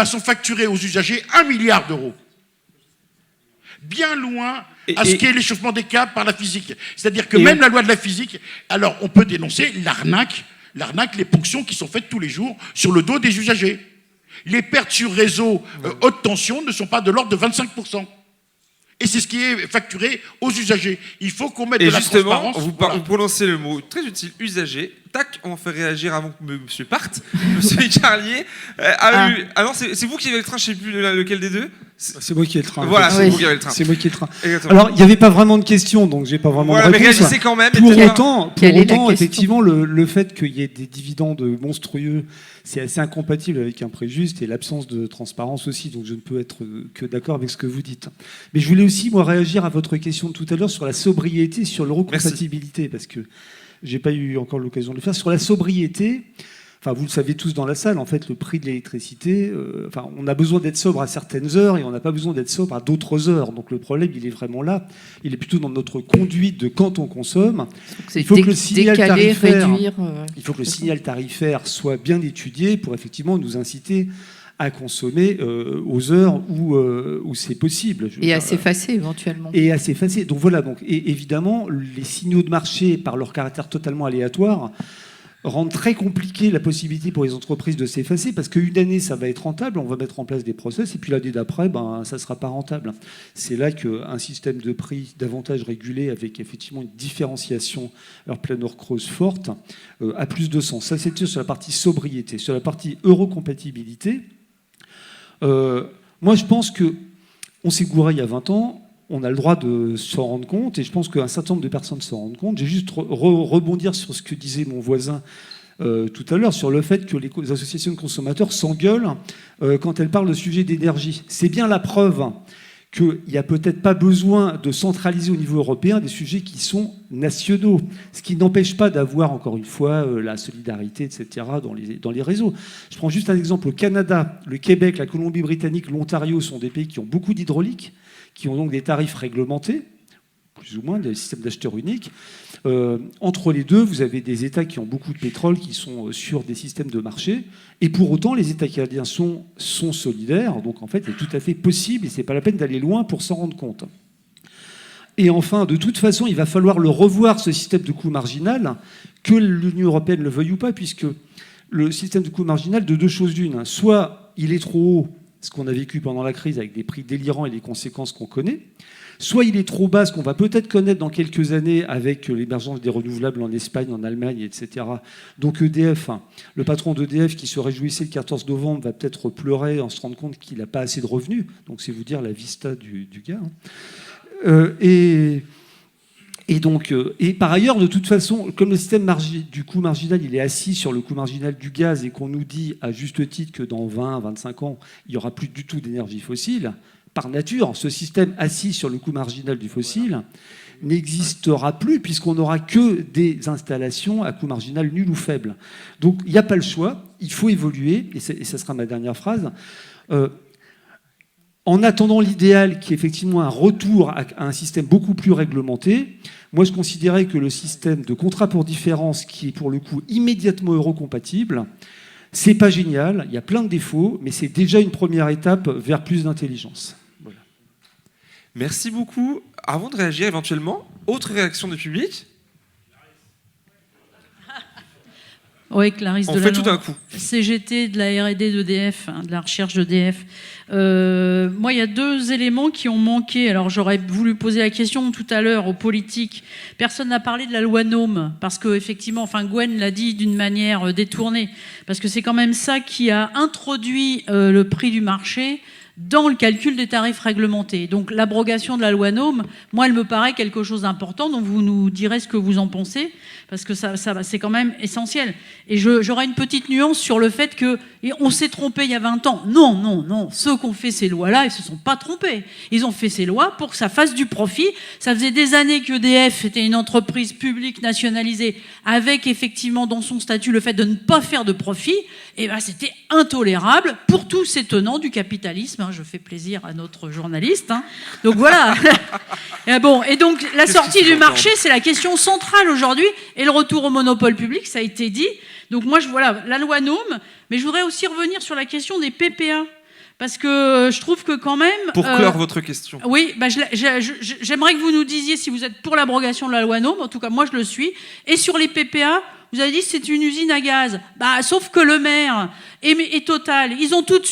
Speaker 7: sont facturées aux usagers 1 milliard d'euros. Bien loin à ce qu'est l'échauffement des câbles par la physique. C'est-à-dire que même la loi de la physique, alors on peut dénoncer l'arnaque l'arnaque, les ponctions qui sont faites tous les jours sur le dos des usagers. Les pertes sur réseau haute tension ne sont pas de l'ordre de 25%. Et c'est ce qui est facturé aux usagers. Il faut qu'on mette de la transparence.
Speaker 2: Vous prononcez le mot très utile, usager. Tac, on fait réagir avant que monsieur parte. Monsieur Carlier non, c'est vous qui avez le train, je ne sais plus lequel des deux.
Speaker 3: C'est moi qui ai le train.
Speaker 2: Voilà, c'est vous qui avez le train.
Speaker 3: C'est moi qui ai le train.
Speaker 2: Exactement.
Speaker 3: Alors, il n'y avait pas vraiment de questions, donc j'ai pas vraiment de réponse.
Speaker 2: Mais réagissez quand même.
Speaker 3: Pour autant, effectivement, le fait qu'il y ait des dividendes monstrueux, c'est assez incompatible avec un prix juste et l'absence de transparence aussi. Donc, je ne peux être que d'accord avec ce que vous dites. Mais je voulais aussi, moi, réagir à votre question de tout à l'heure sur la sobriété, sur l'eurocompatibilité, parce que j'ai pas eu encore l'occasion de le faire. Sur la sobriété, enfin, vous le savez tous dans la salle, en fait, le prix de l'électricité, on a besoin d'être sobre à certaines heures et on n'a pas besoin d'être sobre à d'autres heures. Donc le problème, il est vraiment là. Il est plutôt dans notre conduite de quand on consomme. Il faut que le signal tarifaire, il faut que le signal tarifaire soit bien étudié pour effectivement nous inciter à consommer aux heures où c'est possible.
Speaker 1: Et à s'effacer éventuellement.
Speaker 3: Et à s'effacer. Donc voilà. Et évidemment, les signaux de marché, par leur caractère totalement aléatoire, rendent très compliqué la possibilité pour les entreprises de s'effacer, parce qu'une année, ça va être rentable, on va mettre en place des process, et puis l'année d'après, ça ne sera pas rentable. C'est là qu'un système de prix davantage régulé, avec effectivement une différenciation heure pleine, heure creuse forte, a plus de sens. Ça, c'était sur la partie sobriété. Sur la partie eurocompatibilité, moi, je pense qu'on s'est gouré il y a 20 ans, on a le droit de s'en rendre compte, et je pense qu'un certain nombre de personnes s'en rendent compte. J'ai juste rebondir sur ce que disait mon voisin tout à l'heure, sur le fait que les associations de consommateurs s'engueulent quand elles parlent de sujet d'énergie. C'est bien la preuve qu'il n'y a peut-être pas besoin de centraliser au niveau européen des sujets qui sont nationaux, ce qui n'empêche pas d'avoir, encore une fois, la solidarité, etc., dans les réseaux. Je prends juste un exemple. Au Canada, le Québec, la Colombie-Britannique, l'Ontario sont des pays qui ont beaucoup d'hydraulique, qui ont donc des tarifs réglementés, plus ou moins, des systèmes d'acheteurs uniques. Entre les deux, vous avez des États qui ont beaucoup de pétrole, qui sont sur des systèmes de marché. Et pour autant, les États canadiens sont solidaires. Donc, en fait, c'est tout à fait possible et ce n'est pas la peine d'aller loin pour s'en rendre compte. Et enfin, de toute façon, il va falloir le revoir, ce système de coût marginal, que l'Union européenne le veuille ou pas, puisque le système de coût marginal, de deux choses d'une. Soit il est trop haut, ce qu'on a vécu pendant la crise avec des prix délirants et les conséquences qu'on connaît, soit il est trop bas, ce qu'on va peut-être connaître dans quelques années avec l'émergence des renouvelables en Espagne, en Allemagne, etc. Donc EDF, le patron d'EDF qui se réjouissait le 14 novembre va peut-être pleurer en se rendant compte qu'il n'a pas assez de revenus. Donc c'est vous dire la vista du gars. Et par ailleurs, de toute façon, comme le système du coût marginal, il est assis sur le coût marginal du gaz et qu'on nous dit à juste titre que dans 20, 25 ans, il n'y aura plus du tout d'énergie fossile, par nature, ce système assis sur le coût marginal du fossile n'existera plus puisqu'on n'aura que des installations à coût marginal nul ou faible. Donc il n'y a pas le choix, il faut évoluer, et ça sera ma dernière phrase. En attendant l'idéal qui est effectivement un retour à un système beaucoup plus réglementé, moi je considérais que le système de contrat pour différence qui est pour le coup immédiatement eurocompatible, c'est pas génial, il y a plein de défauts, mais c'est déjà une première étape vers plus d'intelligence. Voilà.
Speaker 2: Merci beaucoup. Avant de réagir éventuellement, autre réaction du public ?
Speaker 8: Oui, Clarisse
Speaker 2: on fait tout d'un coup.
Speaker 8: CGT, de la R&D d'EDF, de la recherche d'EDF. Moi, il y a deux éléments qui ont manqué. Alors, j'aurais voulu poser la question tout à l'heure aux politiques. Personne n'a parlé de la loi NOM, parce qu'effectivement, Gwen l'a dit d'une manière détournée, parce que c'est quand même ça qui a introduit le prix du marché dans le calcul des tarifs réglementés. Donc l'abrogation de la loi NOM, moi, elle me paraît quelque chose d'important, donc vous nous direz ce que vous en pensez, parce que ça c'est quand même essentiel. Et j'aurai une petite nuance sur le fait qu'on s'est trompé il y a 20 ans. Non. Ceux qui ont fait ces lois-là, ils ne se sont pas trompés. Ils ont fait ces lois pour que ça fasse du profit. Ça faisait des années qu'EDF était une entreprise publique nationalisée, avec effectivement dans son statut le fait de ne pas faire de profit. Et c'était intolérable pour tous ces tenants du capitalisme. Je fais plaisir à notre journaliste. Donc voilà. Et donc la sortie du marché, c'est la question centrale aujourd'hui, et le retour au monopole public, ça a été dit. Donc moi, voilà, la loi NOM, mais je voudrais aussi revenir sur la question des PPA. Parce que je trouve que quand même...
Speaker 2: Pour clore votre question.
Speaker 8: Oui, j'aimerais que vous nous disiez si vous êtes pour l'abrogation de la loi NOM. En tout cas, moi, je le suis. Et sur les PPA, Vous avez dit que c'est une usine à gaz. Bah, sauf que le maire et Total, se sont tout de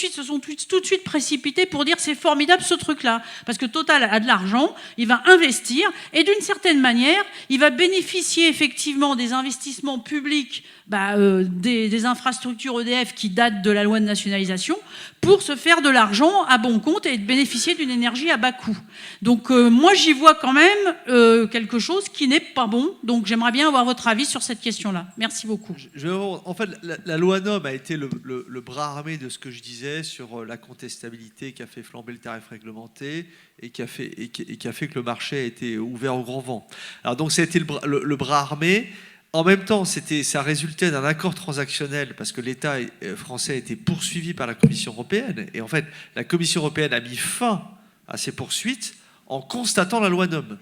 Speaker 8: suite précipités pour dire c'est formidable ce truc-là. Parce que Total a de l'argent, il va investir, et d'une certaine manière, il va bénéficier effectivement des investissements publics, des infrastructures EDF qui datent de la loi de nationalisation, pour se faire de l'argent à bon compte et bénéficier d'une énergie à bas coût. Donc moi j'y vois quand même quelque chose qui n'est pas bon. Donc j'aimerais bien avoir votre avis sur cette question-là. Merci beaucoup.
Speaker 4: En fait, la loi NOM a été le bras armé de ce que je disais sur la contestabilité qui a fait flamber le tarif réglementé et qui a fait que le marché a été ouvert au grand vent. Alors donc ça a été le bras armé. En même temps, ça résultait d'un accord transactionnel parce que l'État français a été poursuivi par la Commission européenne. Et en fait, la Commission européenne a mis fin à ces poursuites en constatant la loi NOM.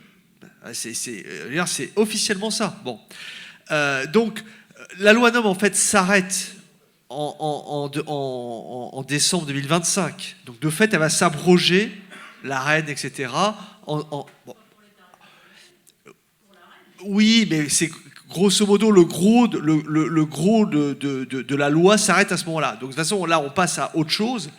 Speaker 4: C'est officiellement ça. Bon. Donc, la loi NOM, en fait, s'arrête en décembre 2025. Donc, de fait, elle va s'abroger, l'ARENH, etc. Bon. Oui, mais c'est... Grosso modo, le gros de la loi s'arrête à ce moment-là. Donc de toute façon, là, on passe à autre chose.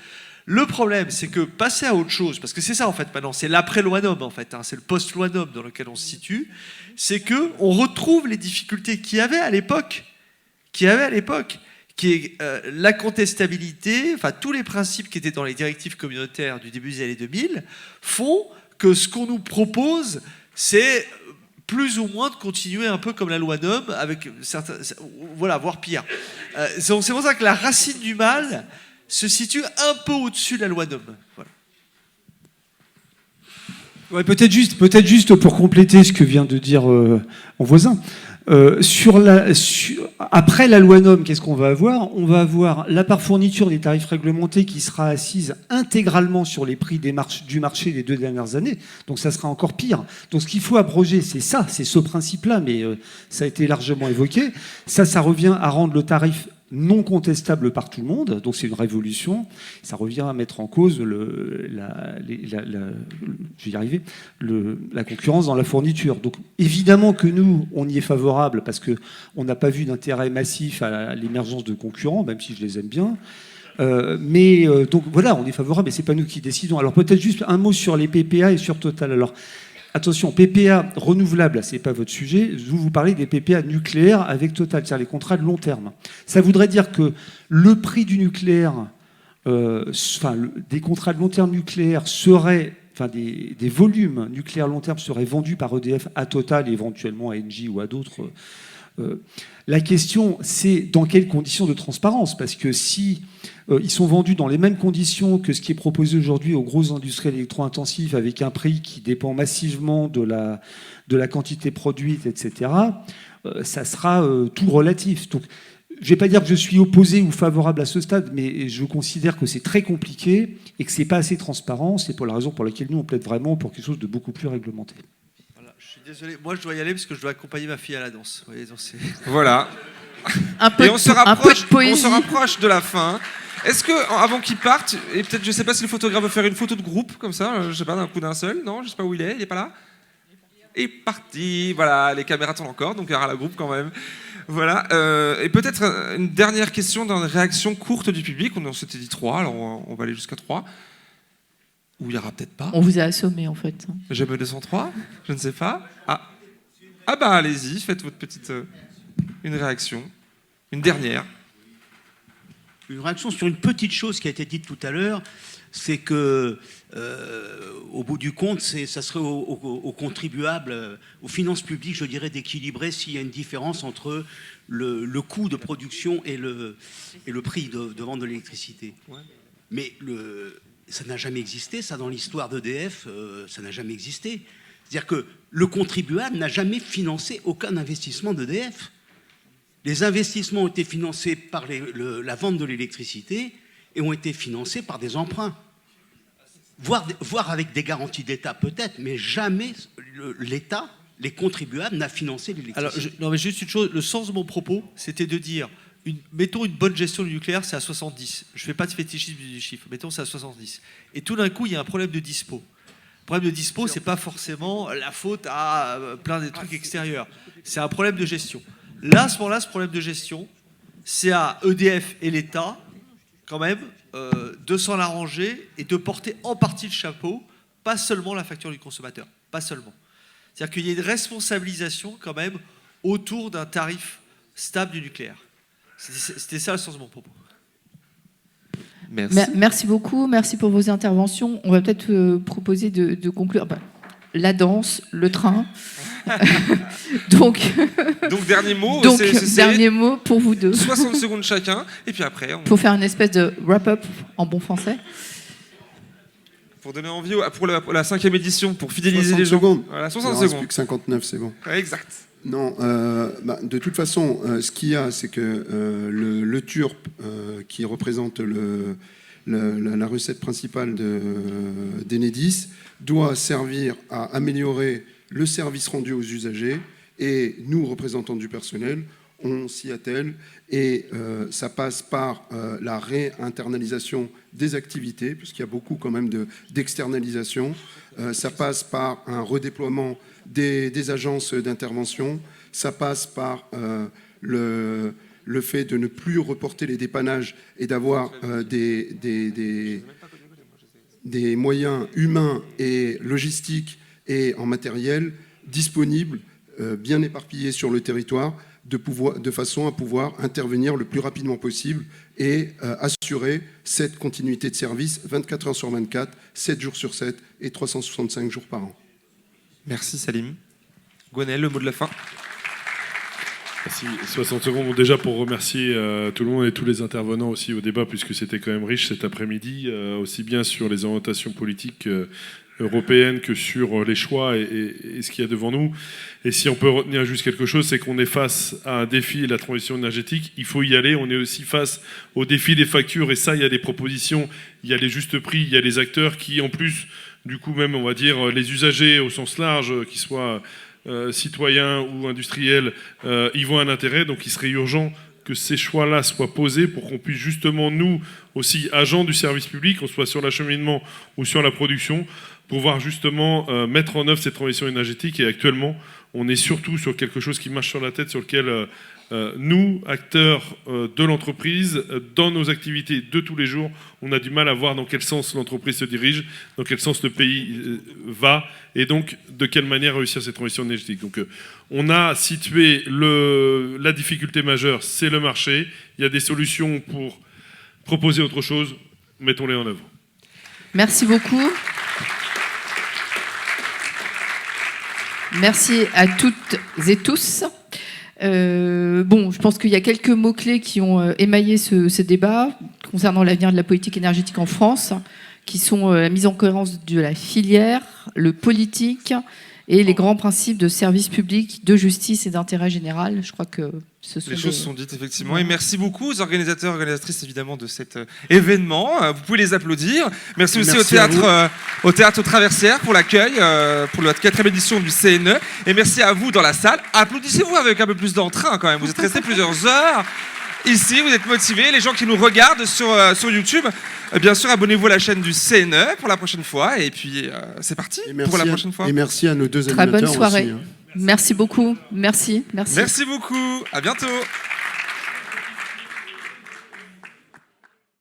Speaker 4: Le problème, c'est que passer à autre chose, parce que c'est ça en fait maintenant, c'est l'après-loi NOM en fait, c'est le post-loi NOM dans lequel on se situe, c'est qu'on retrouve les difficultés qu'il y avait à l'époque, qui est la contestabilité, enfin tous les principes qui étaient dans les directives communautaires du début des années 2000 font que ce qu'on nous propose, c'est plus ou moins de continuer un peu comme la loi NOM, avec certains, voilà, voire pire. C'est pour ça que la racine du mal se situe un peu au-dessus de la loi NOM. Voilà.
Speaker 3: Ouais, peut-être juste pour compléter ce que vient de dire mon voisin. Après la loi NOM, qu'est-ce qu'on va avoir ? On va avoir la part fourniture des tarifs réglementés qui sera assise intégralement sur les prix du marché des 2 dernières années. Donc ça sera encore pire. Donc ce qu'il faut abroger, c'est ce principe-là, mais ça a été largement évoqué. Ça revient à rendre le tarif non contestable par tout le monde, donc c'est une révolution. Ça revient à mettre en cause la concurrence dans la fourniture. Donc évidemment que nous, on y est favorable parce qu'on n'a pas vu d'intérêt massif à l'émergence de concurrents, même si je les aime bien. Donc voilà, on est favorable, mais c'est pas nous qui décidons. Alors peut-être juste un mot sur les PPA et sur Total. Alors attention, PPA renouvelable, c'est pas votre sujet. Vous parlez des PPA nucléaires avec Total, c'est-à-dire les contrats de long terme. Ça voudrait dire que le prix du nucléaire, des contrats de long terme nucléaires seraient, des volumes nucléaires long terme seraient vendus par EDF à Total et éventuellement à Engie ou à d'autres. La question, c'est dans quelles conditions de transparence ? Parce que si ils sont vendus dans les mêmes conditions que ce qui est proposé aujourd'hui aux grosses industriels électro-intensifs, avec un prix qui dépend massivement de la quantité produite, etc., ça sera tout relatif. Donc, je ne vais pas dire que je suis opposé ou favorable à ce stade, mais je considère que c'est très compliqué et que ce n'est pas assez transparent. C'est pour la raison pour laquelle nous, on plaide vraiment pour quelque chose de beaucoup plus réglementé.
Speaker 4: Je suis désolé, moi je dois y aller parce que je dois accompagner ma fille à la danse. Vous voyez, donc
Speaker 2: voilà.
Speaker 1: Et
Speaker 2: on se rapproche de la fin. Est-ce que, avant qu'il parte, et peut-être, je sais pas si le photographe veut faire une photo de groupe comme ça, je sais pas, d'un coup d'un seul, non, je sais pas où il est pas là. Il est parti, voilà, les caméras tournent encore, donc il y aura la groupe quand même. Voilà, et peut-être une dernière question dans une réaction courte du public. On s'était dit 3, alors on va aller jusqu'à 3. Ou il n'y aura peut-être pas.
Speaker 1: On vous a assommé en fait.
Speaker 2: Jamais 203, je ne sais pas. Ah bah allez-y, faites votre petite... une réaction. Une dernière.
Speaker 9: Une réaction sur une petite chose qui a été dite tout à l'heure, c'est que, au bout du compte, ça serait aux contribuables, aux finances publiques, je dirais, d'équilibrer s'il y a une différence entre le coût de production et le prix de vente de l'électricité. Ouais. Mais ça n'a jamais existé, ça, dans l'histoire d'EDF, ça n'a jamais existé. C'est-à-dire que le contribuable n'a jamais financé aucun investissement d'EDF. Les investissements ont été financés par la vente de l'électricité et ont été financés par des emprunts. Voire avec des garanties d'État peut-être, mais jamais l'État, les contribuables, n'a financé l'électricité.
Speaker 4: Alors, mais juste une chose, le sens de mon propos, c'était de dire, mettons une bonne gestion du nucléaire, c'est à 70. Je ne fais pas de fétichisme du chiffre, mettons c'est à 70. Et tout d'un coup, il y a un problème de dispo. Le problème de dispo, ce n'est pas forcément la faute à plein de trucs extérieurs. C'est un problème de gestion. Là, à ce moment-là, ce problème de gestion, c'est à EDF et l'État, quand même, de s'en arranger et de porter en partie le chapeau, pas seulement la facture du consommateur, pas seulement. C'est-à-dire qu'il y a une responsabilisation, quand même, autour d'un tarif stable du nucléaire. C'était ça le sens de mon propos.
Speaker 1: Merci beaucoup, merci pour vos interventions. On va peut-être proposer de conclure la danse, le train. Donc
Speaker 2: dernier mot,
Speaker 1: dernier mot pour vous deux.
Speaker 2: 60 secondes chacun, et puis après...
Speaker 1: Pour faire une espèce de wrap-up en bon français.
Speaker 2: Pour donner envie pour la 5e édition, pour fidéliser les gens.
Speaker 6: 60 secondes.
Speaker 2: Voilà, 60
Speaker 6: secondes.
Speaker 2: secondes.
Speaker 6: Plus que 59, c'est bon.
Speaker 2: Ouais, exact.
Speaker 6: Non, de toute façon, ce qu'il y a, c'est que le TURP, qui représente la recette principale d'Enedis, doit servir à améliorer le service rendu aux usagers. Et nous, représentants du personnel, on s'y attelle. Et ça passe par la réinternalisation des activités, puisqu'il y a beaucoup quand même d'externalisation. Ça passe par un redéploiement des agences d'intervention. Ça passe par le fait de ne plus reporter les dépannages et d'avoir des moyens humains et logistiques et en matériel disponibles, bien éparpillés sur le territoire, de façon à pouvoir intervenir le plus rapidement possible et assurer cette continuité de service 24 heures sur 24, 7 jours sur 7 et 365 jours par an.
Speaker 2: Merci Salim. Gwenaël, le mot de la fin.
Speaker 5: Merci. 60 secondes déjà pour remercier tout le monde et tous les intervenants aussi au débat, puisque c'était quand même riche cet après-midi, aussi bien sur les orientations politiques européennes que sur les choix et ce qu'il y a devant nous. Et si on peut retenir juste quelque chose, c'est qu'on est face à un défi, la transition énergétique. Il faut y aller. On est aussi face au défi des factures. Et ça, il y a des propositions, il y a les justes prix, il y a les acteurs qui, en plus, du coup même, on va dire, les usagers au sens large, qu'ils soient citoyens ou industriels, y voient un intérêt. Donc il serait urgent que ces choix-là soient posés pour qu'on puisse justement, nous, aussi, agents du service public, qu'on soit sur l'acheminement ou sur la production, pouvoir justement mettre en œuvre cette transition énergétique. Et actuellement, on est surtout sur quelque chose qui marche sur la tête, sur lequel nous, acteurs de l'entreprise, dans nos activités de tous les jours, on a du mal à voir dans quel sens l'entreprise se dirige, dans quel sens le pays va, et donc de quelle manière réussir cette transition énergétique. Donc on a situé la difficulté majeure, c'est le marché. Il y a des solutions pour proposer autre chose, mettons-les en œuvre.
Speaker 1: Merci beaucoup. Merci à toutes et tous. Je pense qu'il y a quelques mots-clés qui ont émaillé ce débat concernant l'avenir de la politique énergétique en France, qui sont la mise en cohérence de la filière, le politique et les grands principes de service public, de justice et d'intérêt général. Je crois que ce sont
Speaker 2: les choses sont dites, effectivement. Et merci beaucoup aux organisateurs et organisatrices, évidemment, de cet événement. Vous pouvez les applaudir. Merci aussi au Théâtre Traversière pour l'accueil, pour la 4e édition du CNE. Et merci à vous dans la salle. Applaudissez-vous avec un peu plus d'entrain, quand même. Vous êtes restés plusieurs heures ici, vous êtes motivés. Les gens qui nous regardent sur YouTube, bien sûr, abonnez-vous à la chaîne du CNE pour la prochaine fois. Et puis, c'est parti pour la prochaine fois.
Speaker 6: Et merci à nos deux
Speaker 1: animateurs. Très bonne soirée.
Speaker 6: Aussi, hein.
Speaker 1: Merci beaucoup. Merci.
Speaker 2: Merci beaucoup. À bientôt.